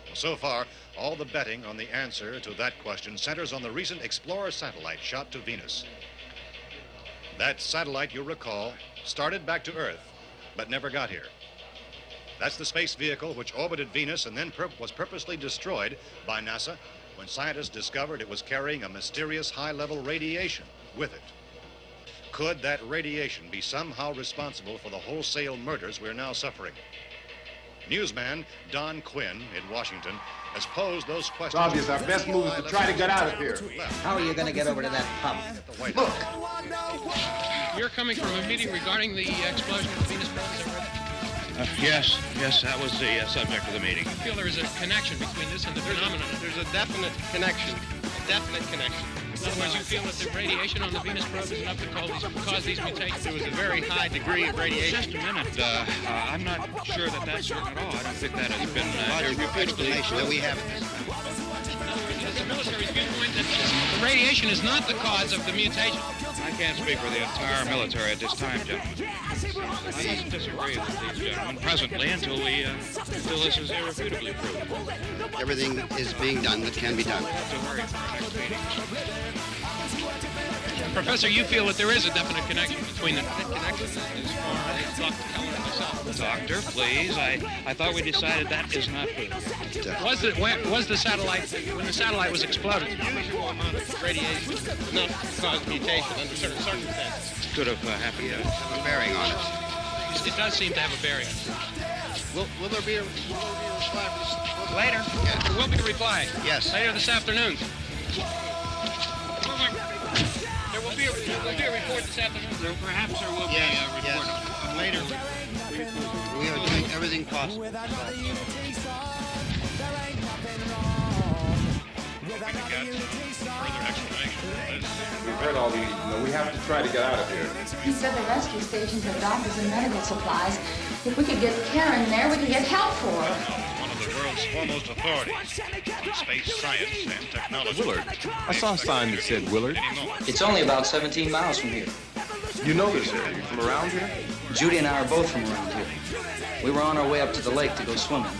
S8: Well, so far, all the betting on the answer to that question centers on the recent Explorer satellite shot to Venus. That satellite, you'll recall, started back to Earth, but never got here. That's the space vehicle which orbited Venus and then was purposely destroyed by NASA when scientists discovered it was carrying a mysterious high-level radiation with it. Could that radiation be somehow responsible for the wholesale murders we're now suffering? Newsman Don Quinn in Washington has posed those questions.
S7: It's obvious our best move is to try to get out of here.
S10: How are you going to get over to that pump?
S8: Look!
S15: You're coming from a meeting regarding the explosion of the Venus probe.
S16: Yes, that was the subject of the meeting.
S15: I feel there is a connection between this and the phenomenon.
S16: There's a definite connection.
S15: In other words, you feel that the radiation on the Venus probe is enough to cause these mutations?
S16: There was a very high degree of radiation. Just a minute. I'm not sure that that's certain at all. I don't think that has been
S2: explanation that we have.
S15: It's the military's viewpoint that the radiation is not the cause of the mutation.
S16: I can't speak for the entire military at this time, gentlemen. I just disagree with these gentlemen presently until this is irrefutably proved.
S2: Everything is being done that can be done.
S15: Professor, you feel that there is a definite connection between the connection as far as Dr. Keller and myself.
S16: Doctor, please. I thought we decided that is not true.
S15: Was the satellite, when the satellite was exploded, the usual amount of radiation enough to cause mutation under certain circumstances?
S16: Could have happened.
S2: Have a bearing on it.
S15: It does seem to have a bearing.
S2: Will there be a reply?
S15: Later?
S2: Yes.
S15: There will be a reply.
S2: Yes.
S15: Later this afternoon. There will be a report this afternoon.
S16: Perhaps there will be a report later.
S2: We are doing everything possible.
S7: We've heard all we need to know. We have to try to get out of here.
S11: He said the rescue stations have doctors and medical supplies. If we could get care in there, we could get help for her.
S8: One of the world's foremost authorities on space science and technology.
S5: Willard. I saw a sign that said Willard.
S13: It's only about 17 miles from here.
S5: You know this area. You from around here?
S13: Judy and I are both from around here. We were on our way up to the lake to go swimming.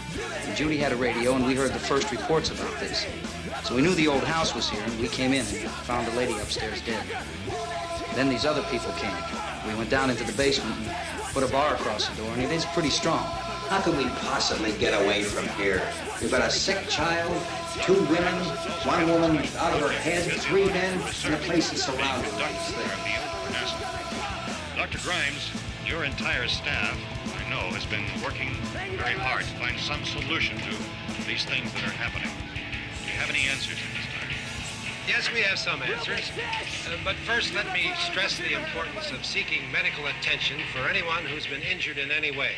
S13: And Judy had a radio, and we heard the first reports about this. So we knew the old house was here, and we came in and found the lady upstairs dead. Then these other people came. We went down into the basement and put a bar across the door, and it is pretty strong.
S10: How could we possibly get away from here? We've got a sick child, 2 women, 1 woman out of her head, 3 men, and the place is surrounded by this thing.
S8: Dr. Grimes, your entire staff, I know, has been working very hard to find some solution to these things that are happening. Do you have any answers at this time?
S2: Yes, we have some answers. But first, let me stress the importance of seeking medical attention for anyone who's been injured in any way.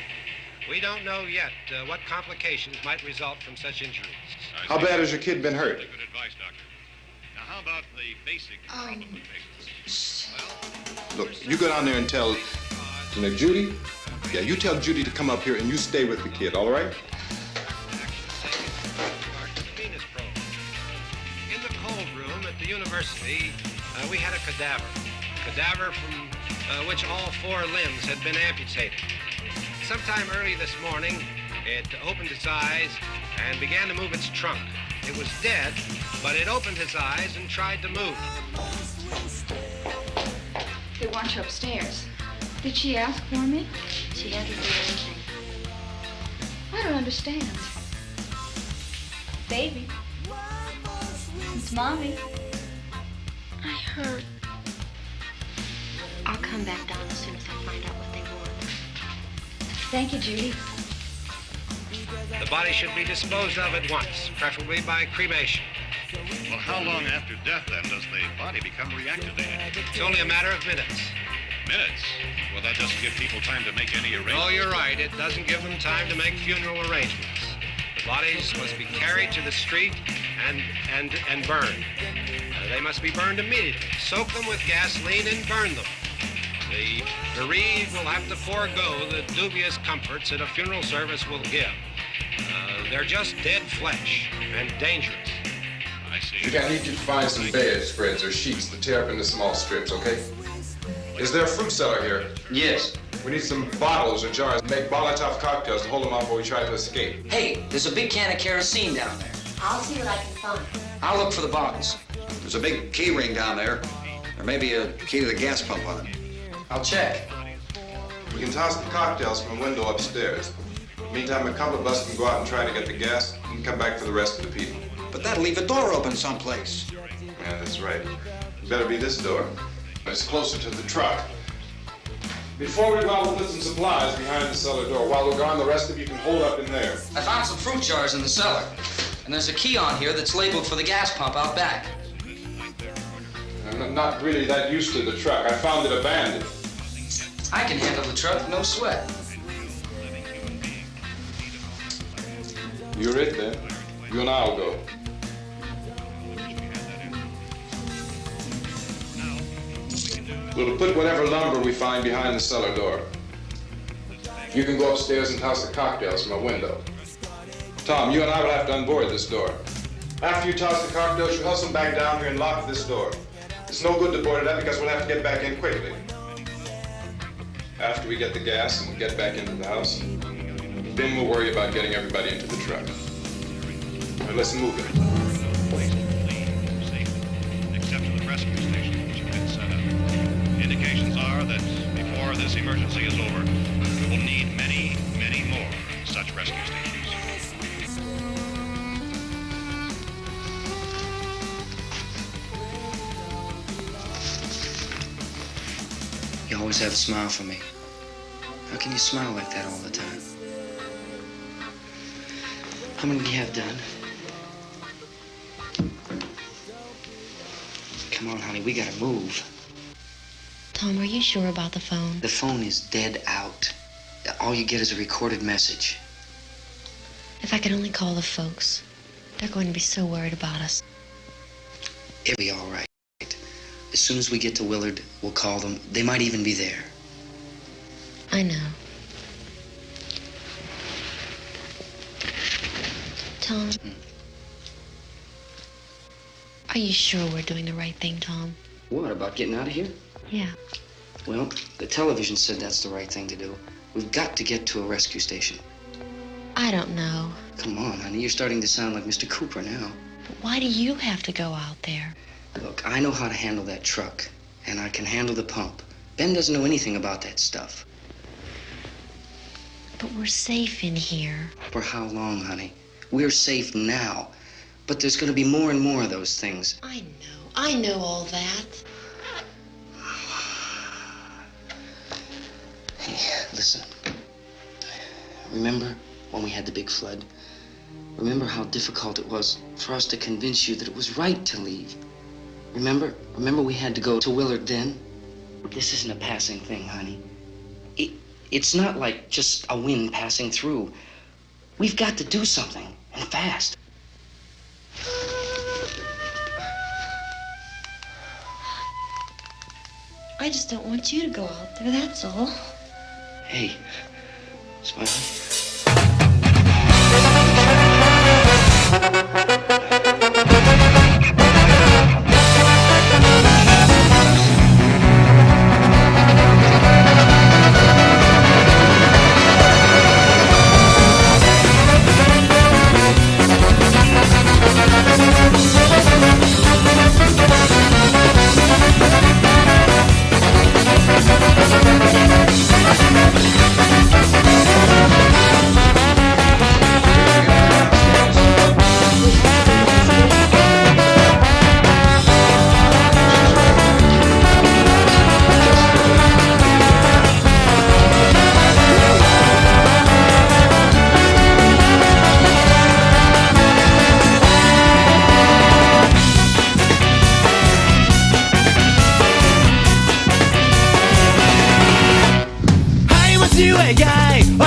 S2: We don't know yet what complications might result from such injuries.
S7: How bad has your kid been hurt?
S8: Good advice, Doctor. Now, how about the basic implications?
S7: Look, you go down there and tell, Judy? Yeah, you tell Judy to come up here and you stay with the kid, all right?
S2: In the cold room at the university, we had a cadaver from which all 4 limbs had been amputated. Sometime early this morning, it opened its eyes and began to move its trunk. It was dead, but it opened its eyes and tried to move.
S11: They want you upstairs. Did she ask for me?
S14: She hasn't said anything.
S11: I don't understand.
S14: Baby. It's Mommy. I heard. I'll come back down as soon as I find out what they want.
S11: Thank you, Judy.
S2: The body should be disposed of at once, preferably by cremation.
S8: Well, how long after death, then, does the body become reactivated?
S2: It's only a matter of minutes.
S8: Minutes? Well, that doesn't give people time to make any arrangements.
S2: Oh, you're right. It doesn't give them time to make funeral arrangements. The bodies must be carried to the street and burned. They must be burned immediately. Soak them with gasoline and burn them. The bereaved will have to forego the dubious comforts that a funeral service will give. They're just dead flesh and dangerous.
S8: I see.
S7: Judy, I need you to find some bedspreads or sheets to tear up into small strips, okay? Is there a fruit cellar here?
S13: Yes.
S7: We need some bottles or jars to make Molotov cocktails to hold them off while we try to escape.
S13: Hey, there's a big can of kerosene down there.
S14: I'll see what I can find.
S13: I'll look for the bottles.
S10: There's a big key ring down there. There may be a key to the gas pump on it.
S13: I'll check.
S7: We can toss the cocktails from a window upstairs. Meantime, a couple of us can go out and try to get the gas and come back for the rest of the people.
S10: But that'll leave a door open someplace.
S7: Yeah, that's right. It better be this door. It's closer to the truck. Before we go out, we'll put some supplies behind the cellar door. While we're gone, the rest of you can hold up in there.
S13: I found some fruit jars in the cellar. And there's a key on here that's labeled for the gas pump out back.
S7: I'm not really that used to the truck. I found it abandoned.
S13: I can handle the truck, no sweat.
S7: You're it, then. You and I'll go. We'll put whatever lumber we find behind the cellar door. You can go upstairs and toss the cocktails from a window. Tom, you and I will have to unboard this door. After you toss the cocktails, you hustle back down here and lock this door. It's no good to board it up because we'll have to get back in quickly. After we get the gas and we get back into the house, then we'll worry about getting everybody into the truck. Now let's move it.
S8: Except to the rescue station, which have been set up. Indications are that before this emergency is over, we will need many, many more such rescue stations.
S13: You always have a smile for me. How can you smile like that all the time? How many do you have done? Come on, honey, we gotta move.
S14: Tom, are you sure about the phone?
S13: The phone is dead out.
S9: all you get is a recorded message.
S14: If I could only call the folks. They're going to be so worried about us.
S9: It'll be all right. As soon as we get to Willard, we'll call them. They might even be there.
S14: I know. Tom, are you sure we're doing the right thing, Tom?
S9: What, about getting out of here?
S14: Yeah.
S9: Well, the television said that's the right thing to do. We've got to get to a rescue station.
S14: I don't know.
S9: Come on, honey, you're starting to sound like Mr. Cooper now.
S14: But why do you have to go out there?
S9: Look, I know how to handle that truck, and I can handle the pump. Ben doesn't know anything about that stuff.
S14: But we're safe in here.
S9: For how long, honey? We're safe now. But there's going to be more and more of those things.
S14: I know all that.
S9: Hey, listen. Remember when we had the big flood? Remember how difficult it was for us to convince you that it was right to leave? Remember we had to go to Willard then? This isn't a passing thing, honey. It's not like just a wind passing through. We've got to do something, and fast.
S14: I just don't want you to go out there, that's all.
S9: Hey, Smiley.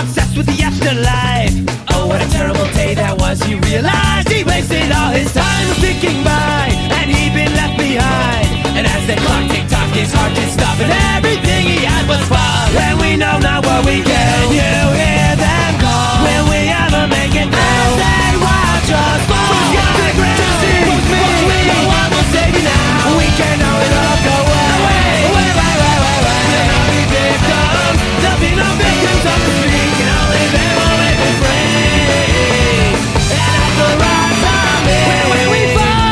S3: obsessed with the afterlife. Oh, what a terrible day that was. He realized he wasted all his time thinking by, and he'd been left behind. And as the clock ticked-tocked, his heart did stop, and everything he had was far. And we know not what we can. You hear them call. Will we ever make it through? As they watch us fall. We've got the ground to see what we no one will save you now. We can know it all go away. We'll not be victims. There'll be no victims of the street. And only them will make us free. And at the right time, when we fall.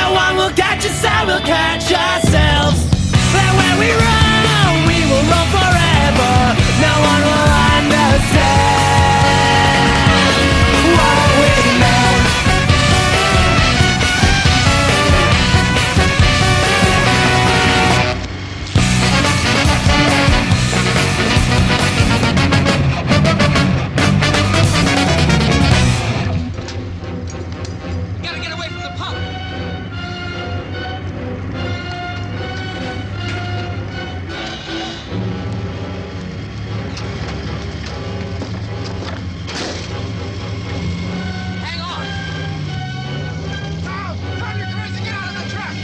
S4: No one will catch us, I will catch ourselves. And when we run, we will run forever. No one will understand what we meant.
S12: Gotta get away from the pump. Hang on. Tom, turn your crazy, get out of the truck.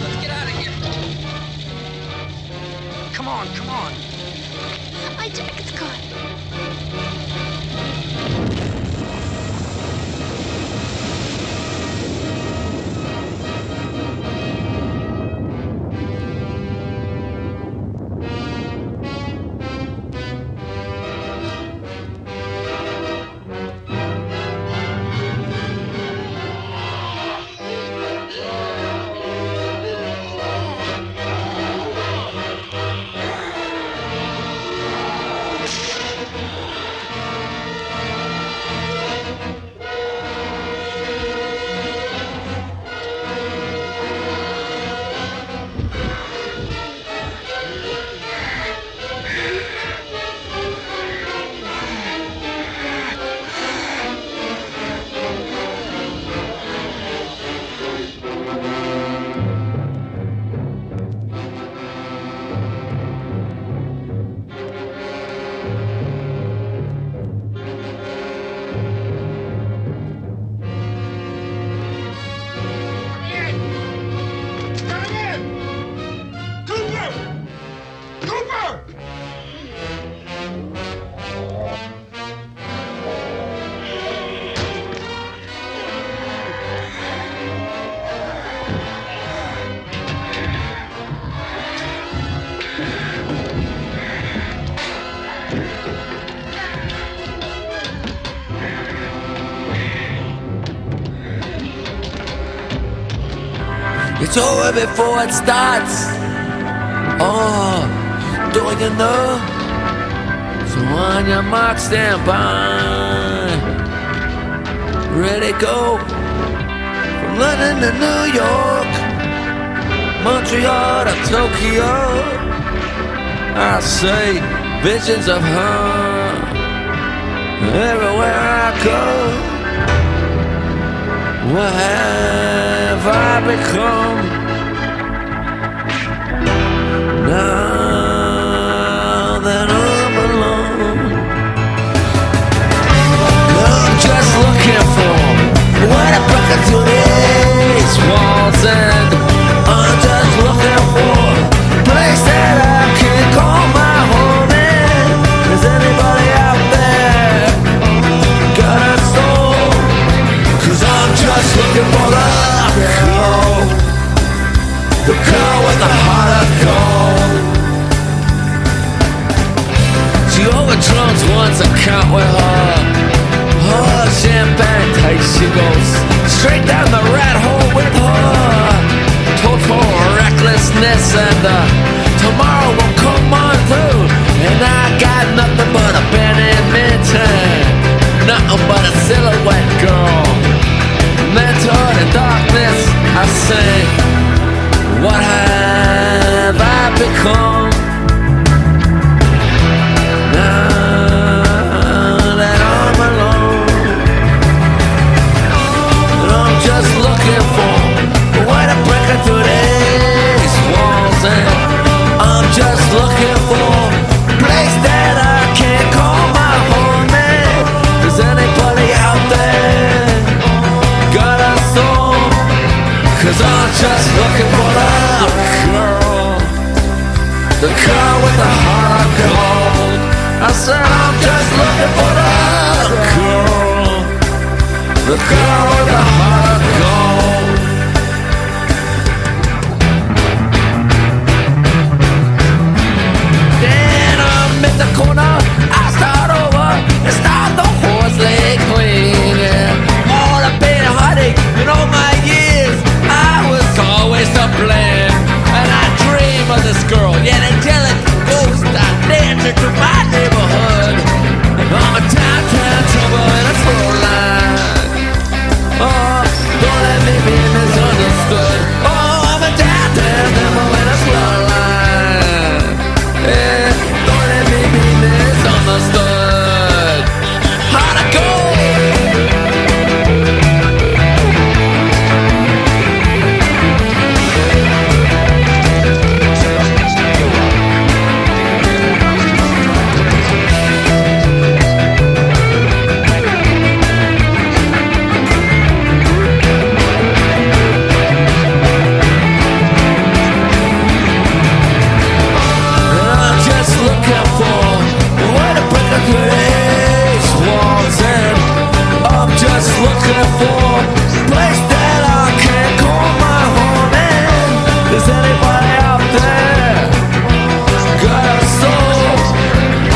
S12: Let's get out of here. Come on, come on.
S14: My jacket's caught.
S4: It's over before it starts. Oh, don't you know? So on your mark, stand by. Ready, go. From London to New York, Montreal to Tokyo. I say visions of her everywhere I go. What have I become? Now that I'm alone, I'm just looking for what I broke into these walls, and I'm just looking for a place that I can call my home in. Is anybody out there got a soul? 'Cause I'm just looking for the girl with the heart of gold. She overdraws once I count with her. Oh, champagne taste, she goes straight down the rat hole with her. Total recklessness, and tomorrow will come on through. And I got nothing but a badminton, nothing but a silhouette girl. Mentored in darkness, I sing. What have I become? Now that I'm alone, and I'm just looking for a way to break through these walls, and I'm just looking for a place that I can call my home in. Is anybody out there got a soul? 'Cause I'm just looking for the girl with the heart of gold. I said I'm just looking for the girl the girl with the heart of gold. Then I'm in the corner, I start over and start the horse leg clean. Yeah. All the pain and heartache in all my years, I was always to blame. And I dream of this girl, yet angelic ghost, I dancing through my neighborhood. I'm a downtown trouble in a slow line. Oh, don't let me be misunderstood. Oh, I'm a downtown devil in a slow line. Yeah, don't let me be misunderstood. How'd I go? Looking for a place that I can call my home in. Is anybody out there got a soul?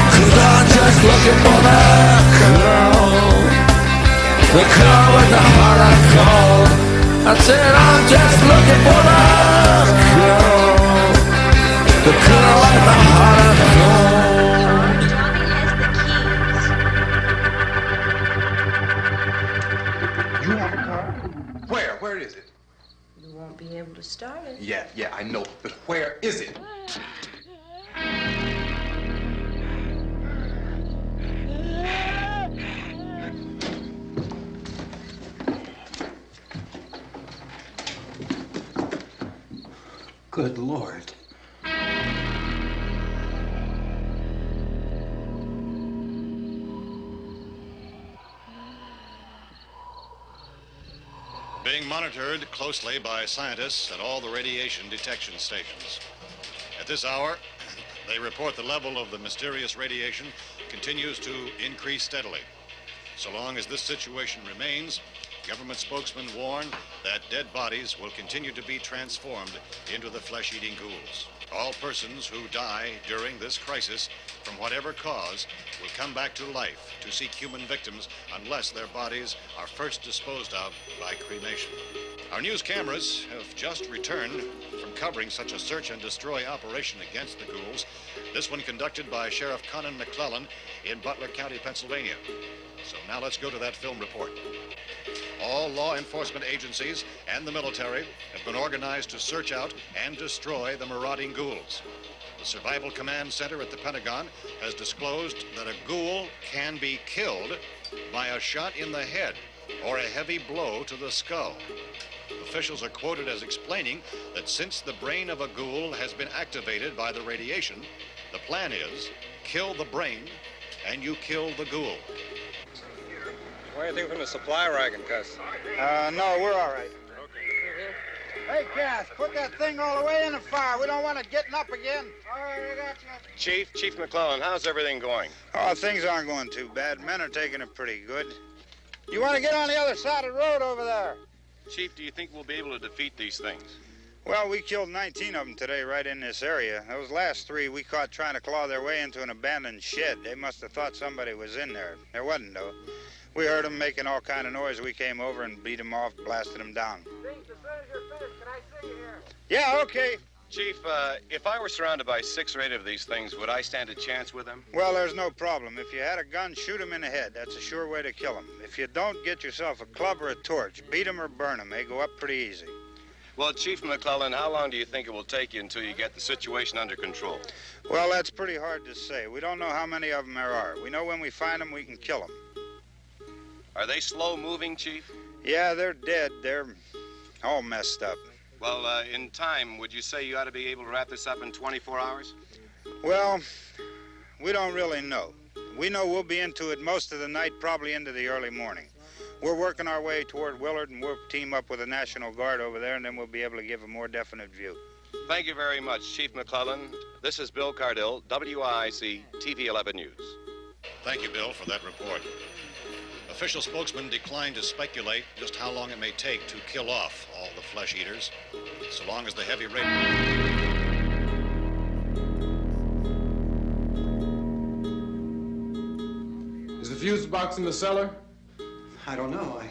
S4: 'Cause I'm just looking for that girl, the girl with the heart of gold. I said I'm just looking for that girl, the girl with the heart of gold.
S7: Where is it?
S6: You won't be able to start it.
S7: Yeah, I know. But where is it? Good Lord.
S8: Being monitored closely by scientists at all the radiation detection stations. At this hour, they report the level of the mysterious radiation continues to increase steadily. So long as this situation remains, government spokesmen warn that dead bodies will continue to be transformed into the flesh-eating ghouls. All persons who die during this crisis, from whatever cause, will come back to life to seek human victims unless their bodies are first disposed of by cremation. Our news cameras have just returned from covering such a search and destroy operation against the ghouls, this one conducted by Sheriff Conan McClellan in Butler County, Pennsylvania. So now let's go to that film report. All law enforcement agencies and the military have been organized to search out and destroy the marauding ghouls. The Survival Command Center at the Pentagon has disclosed that a ghoul can be killed by a shot in the head or a heavy blow to the skull. Officials are quoted as explaining that since the brain of a ghoul has been activated by the radiation, the plan is kill the brain and you kill the ghoul.
S17: What do you think from the supply wagon, Cuss?
S18: No, we're all right. Hey, Cass, put that thing all the way in the fire. We don't want it getting up again. All right, I got you.
S17: Chief McClellan, how's everything going?
S18: Oh, things aren't going too bad. Men are taking it pretty good. You want to get on the other side of the road over there?
S17: Chief, do you think we'll be able to defeat these things?
S18: Well, we killed 19 of them today right in this area. Those last 3 we caught trying to claw their way into an abandoned shed. They must have thought somebody was in there. There wasn't, though. We heard them making all kind of noise. We came over and beat them off, blasted them down.
S17: Chief, as soon as you're finished, can I see you here?
S18: Yeah, okay.
S17: Chief, if I were surrounded by 6 or 8 of these things, would I stand a chance with them?
S18: Well, there's no problem. If you had a gun, shoot them in the head. That's a sure way to kill them. If you don't, get yourself a club or a torch. Beat them or burn them. They go up pretty easy.
S17: Well, Chief McClellan, how long do you think it will take you until you get the situation under control?
S18: Well, that's pretty hard to say. We don't know how many of them there are. We know when we find them, we can kill them.
S17: Are they slow-moving, Chief?
S18: Yeah, they're dead. They're all messed up.
S17: Well, in time, would you say you ought to be able to wrap this up in 24 hours?
S18: Well, we don't really know. We know we'll be into it most of the night, probably into the early morning. We're working our way toward Willard, and we'll team up with the National Guard over there, and then we'll be able to give a more definite view.
S17: Thank you very much, Chief McClellan. This is Bill Cardill, WIC TV 11 News.
S8: Thank you, Bill, for that report. official spokesman declined to speculate just how long it may take to kill off all the flesh eaters, so long as the heavy rain...
S7: Is the fuse box in the cellar?
S10: I don't know.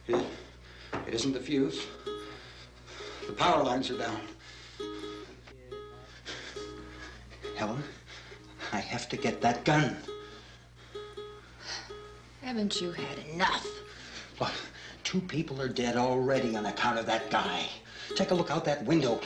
S10: It isn't the fuse. The power lines are down. Helen, I have to get that gun.
S6: Haven't you had enough?
S10: Look, 2 people are dead already on account of that guy. Take a look out that window.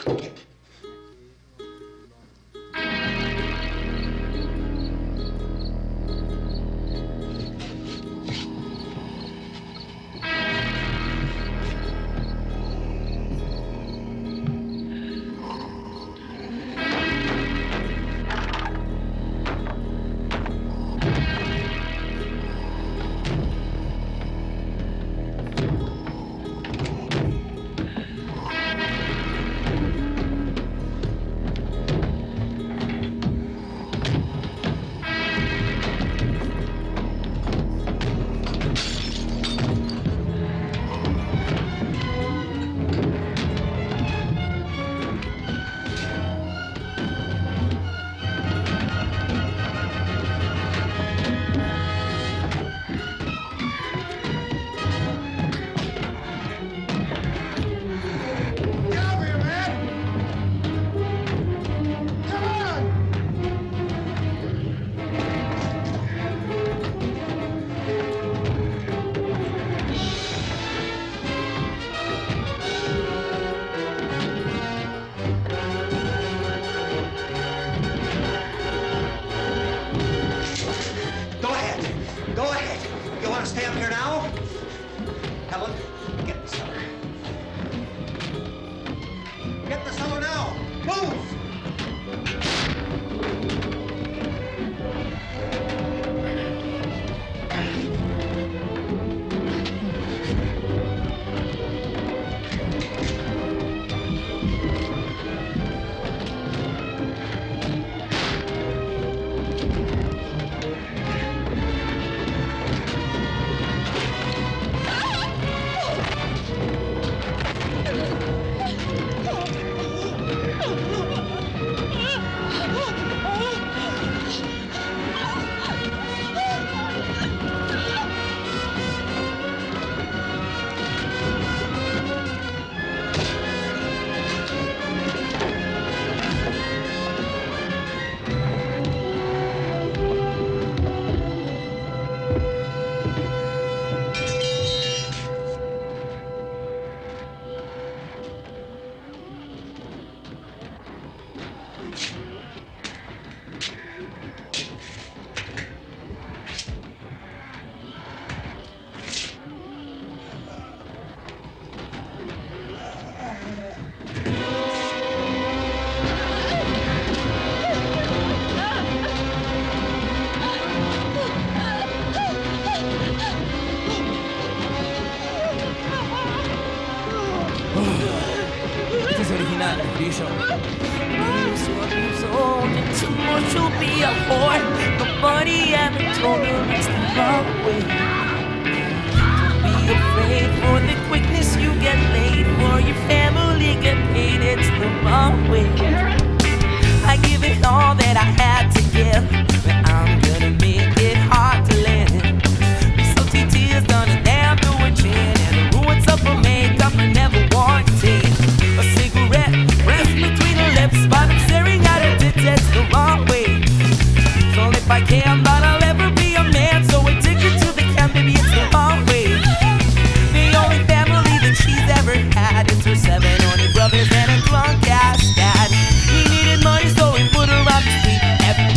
S19: Brothers and a drunk ass dad. He needed money, so he put her on the street.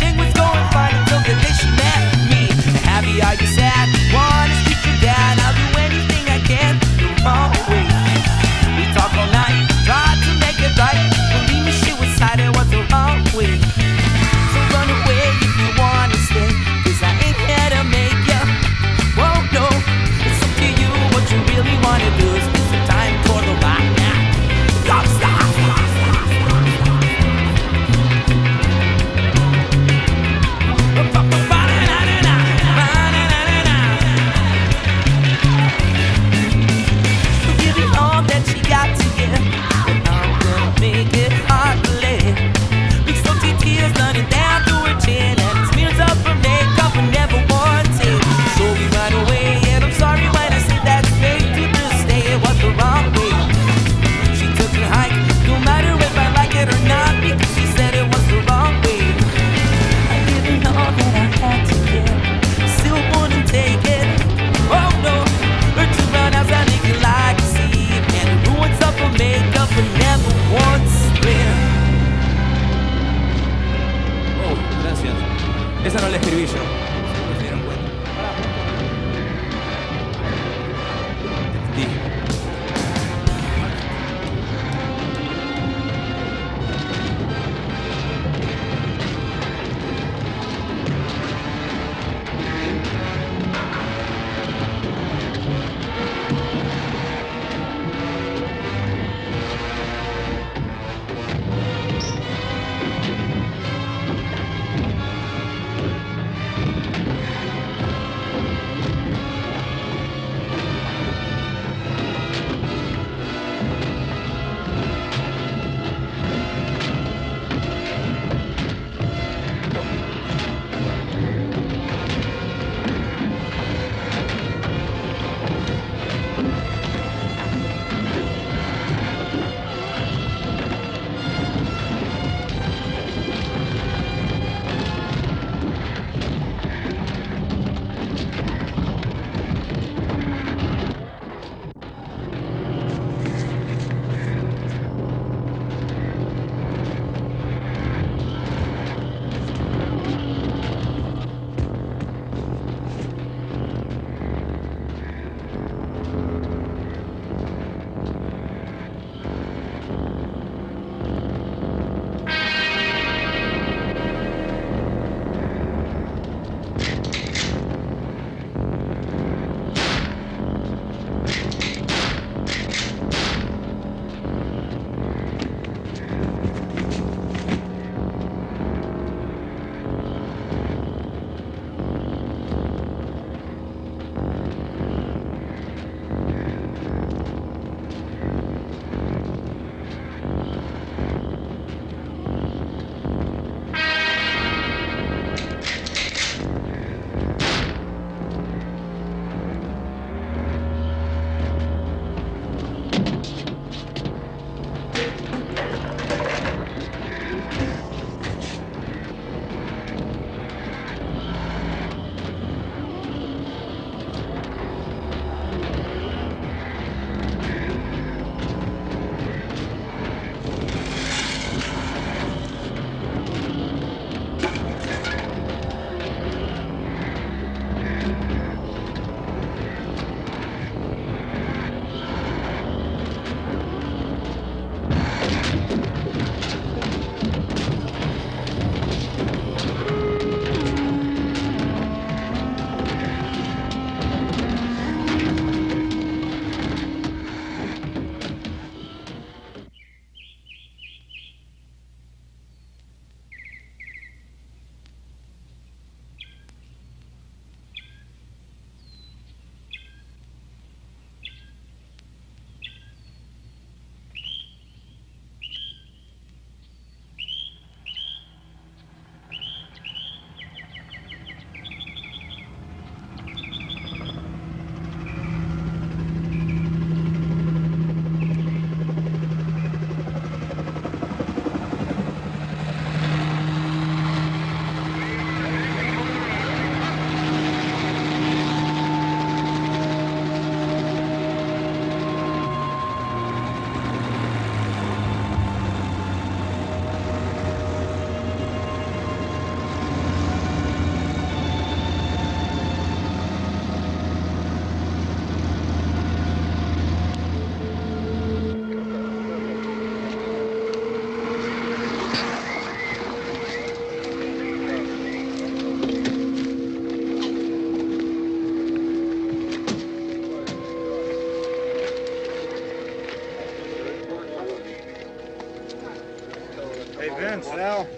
S18: Vince, Al,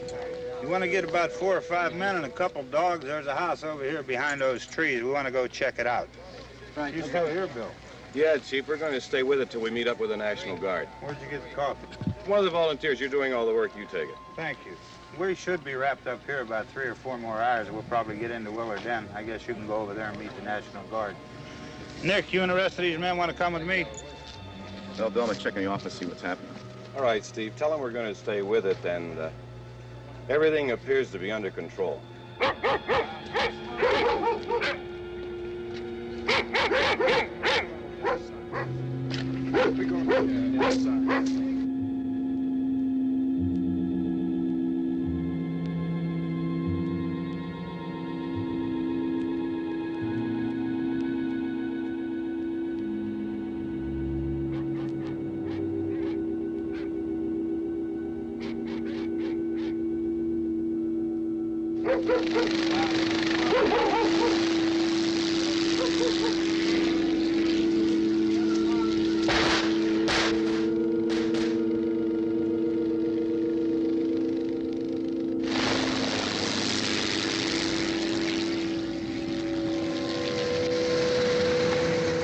S18: you want to get about 4 or 5 men and a couple dogs? There's a house over here behind those trees. We want to go check it out.
S19: Right.
S18: You still here, Bill?
S17: Yeah, Chief, we're going to stay with it till we meet up with the National Guard.
S18: Where'd you get the coffee?
S17: One of the volunteers. You're doing all the work. You take it.
S18: Thank you. We should be wrapped up here about 3 or 4 more hours. We'll probably get into Willard Den. I guess you can go over there and meet the National Guard. Nick, you and the rest of these men want to come with me?
S19: Well, Bill, I'm going to check in the office, see what's happening.
S17: All right, Steve. Tell them we're going to stay with it, and everything appears to be under control.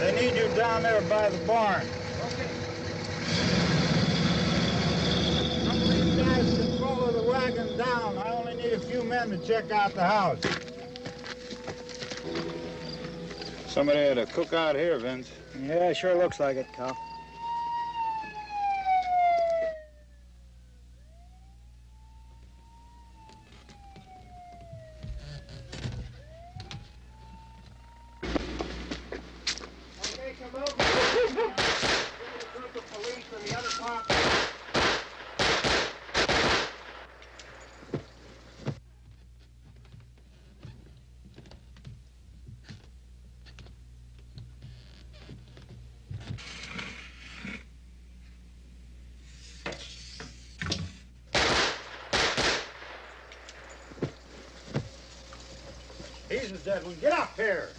S18: They need you down there by the barn. Some of these guys can follow the wagon down. I only need a few men to check out the house. Somebody had a cookout here, Vince.
S20: Yeah, sure looks like it, Cal.
S18: Okay, come over. A group of police and the other cops. He's the dead one. Get up here.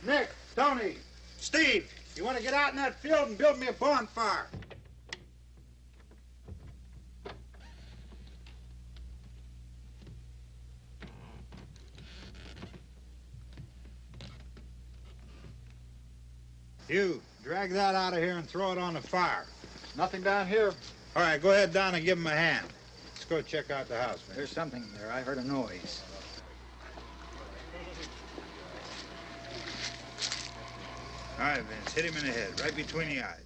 S18: Nick, Tony, Steve, you want to get out in that field and build me a bonfire? You, drag that out of here and throw it on the fire.
S20: Nothing down here.
S18: All right, go ahead down and give him a hand. Let's go check out the house, man.
S20: There's something there. I heard a noise.
S18: All right, Vince, hit him in the head, right between the eyes.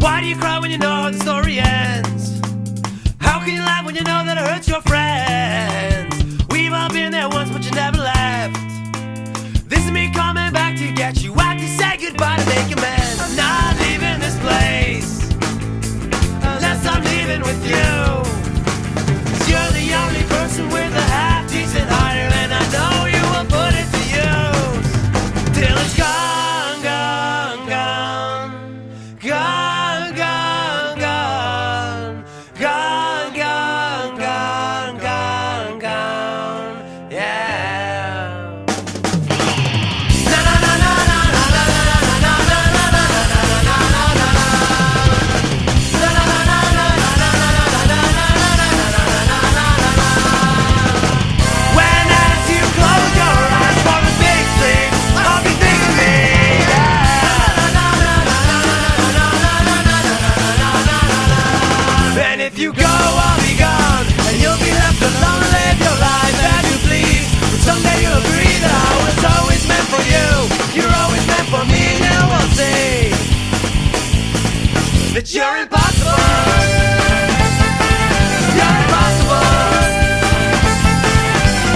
S3: Why do you cry when you know how the story ends? How can you laugh when you know that it hurts your friends? We've all been there once, but you never left. This is me coming back to get you out to say goodbye to make amends. I'm not leaving this place unless I'm leaving with you. 'Cause you're the only person with a half-decent heart, and I know you will put it to use till it's gone, gone, gone, gone, gone, gone, gone, gone, gone, gone, gone, yeah. Na na na na na na na na na na na na na na na. When as you close your eyes for the big sleep, I'll be thinking me, yeah. And if you go, I'll be gone, and you'll be left alone to live your life as you please. But someday you'll agree that I was always meant for you. You're always meant for me, now we'll see that you're impossible. You're impossible.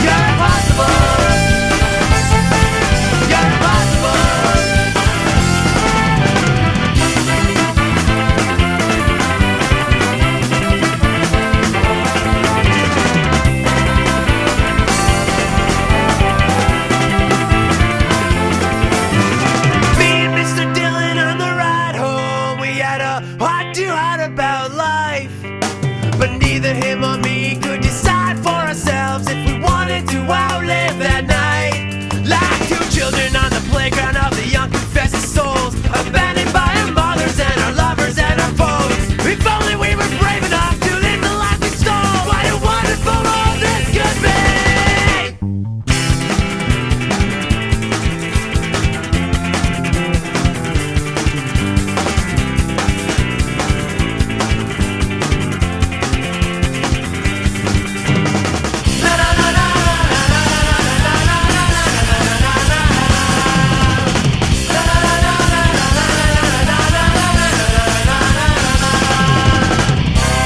S3: You're impossible. You're impossible. Me and Mr. Dillon on the ride home, we had a heart-to-heart about life. But neither him or me could decide for ourselves if we wanted to outlive that night. Like two children on the playground of the young-confessed souls, abandoned by our mothers and our lovers and our foes. If only we were brave enough to live the life we stole, what a wonderful world this could be.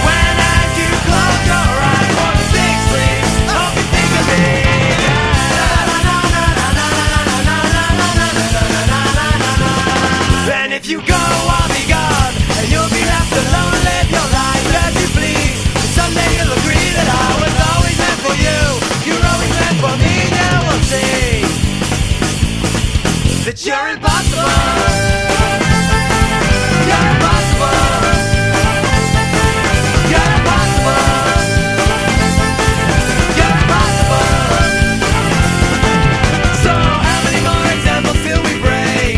S3: When as you close your eyes for the big sleep, I hope you think of me. And if you go, I'll be gone, and you'll be left alone to live your life as you please. And someday you'll agree that I was always meant for you. You're always meant for me, now we'll see that you're impossible. You're impossible. You're impossible. You're impossible. So how many more examples till we break?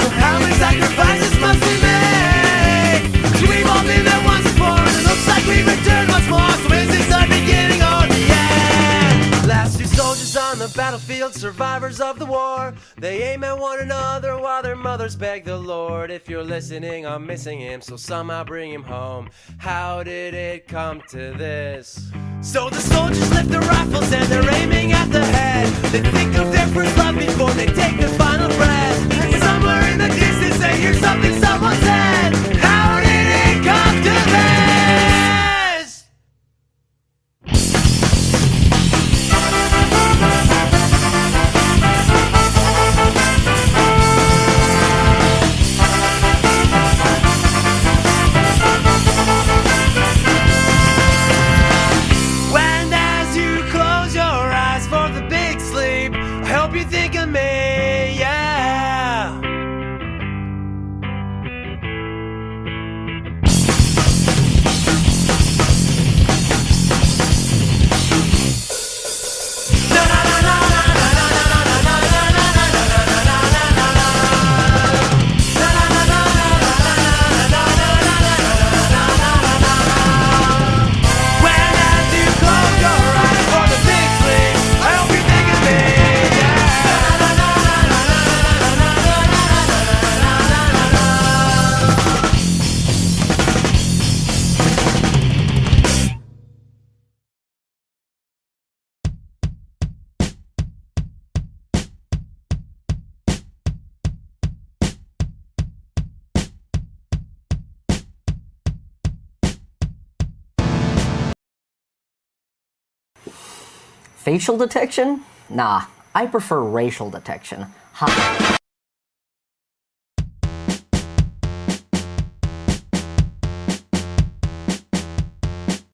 S3: So how many sacrifices must we make? 'Cause we've all been there once before, and it looks like we return once more. So is this our beginning or the end? Last two soldiers on the battlefield, survivors of the war. They aim at one another while their mothers beg the Lord. If you're listening, I'm missing him, so somehow bring him home. How did it come to this? So the soldiers lift their rifles and they're aiming at the head. They think of their first love before they take their final breath. And somewhere in the distance they hear something someone said. How did it come to this? When as you close your eyes for the big sleep, I hope you think of me, yeah.
S21: Facial detection? Nah, I prefer racial detection. Ha.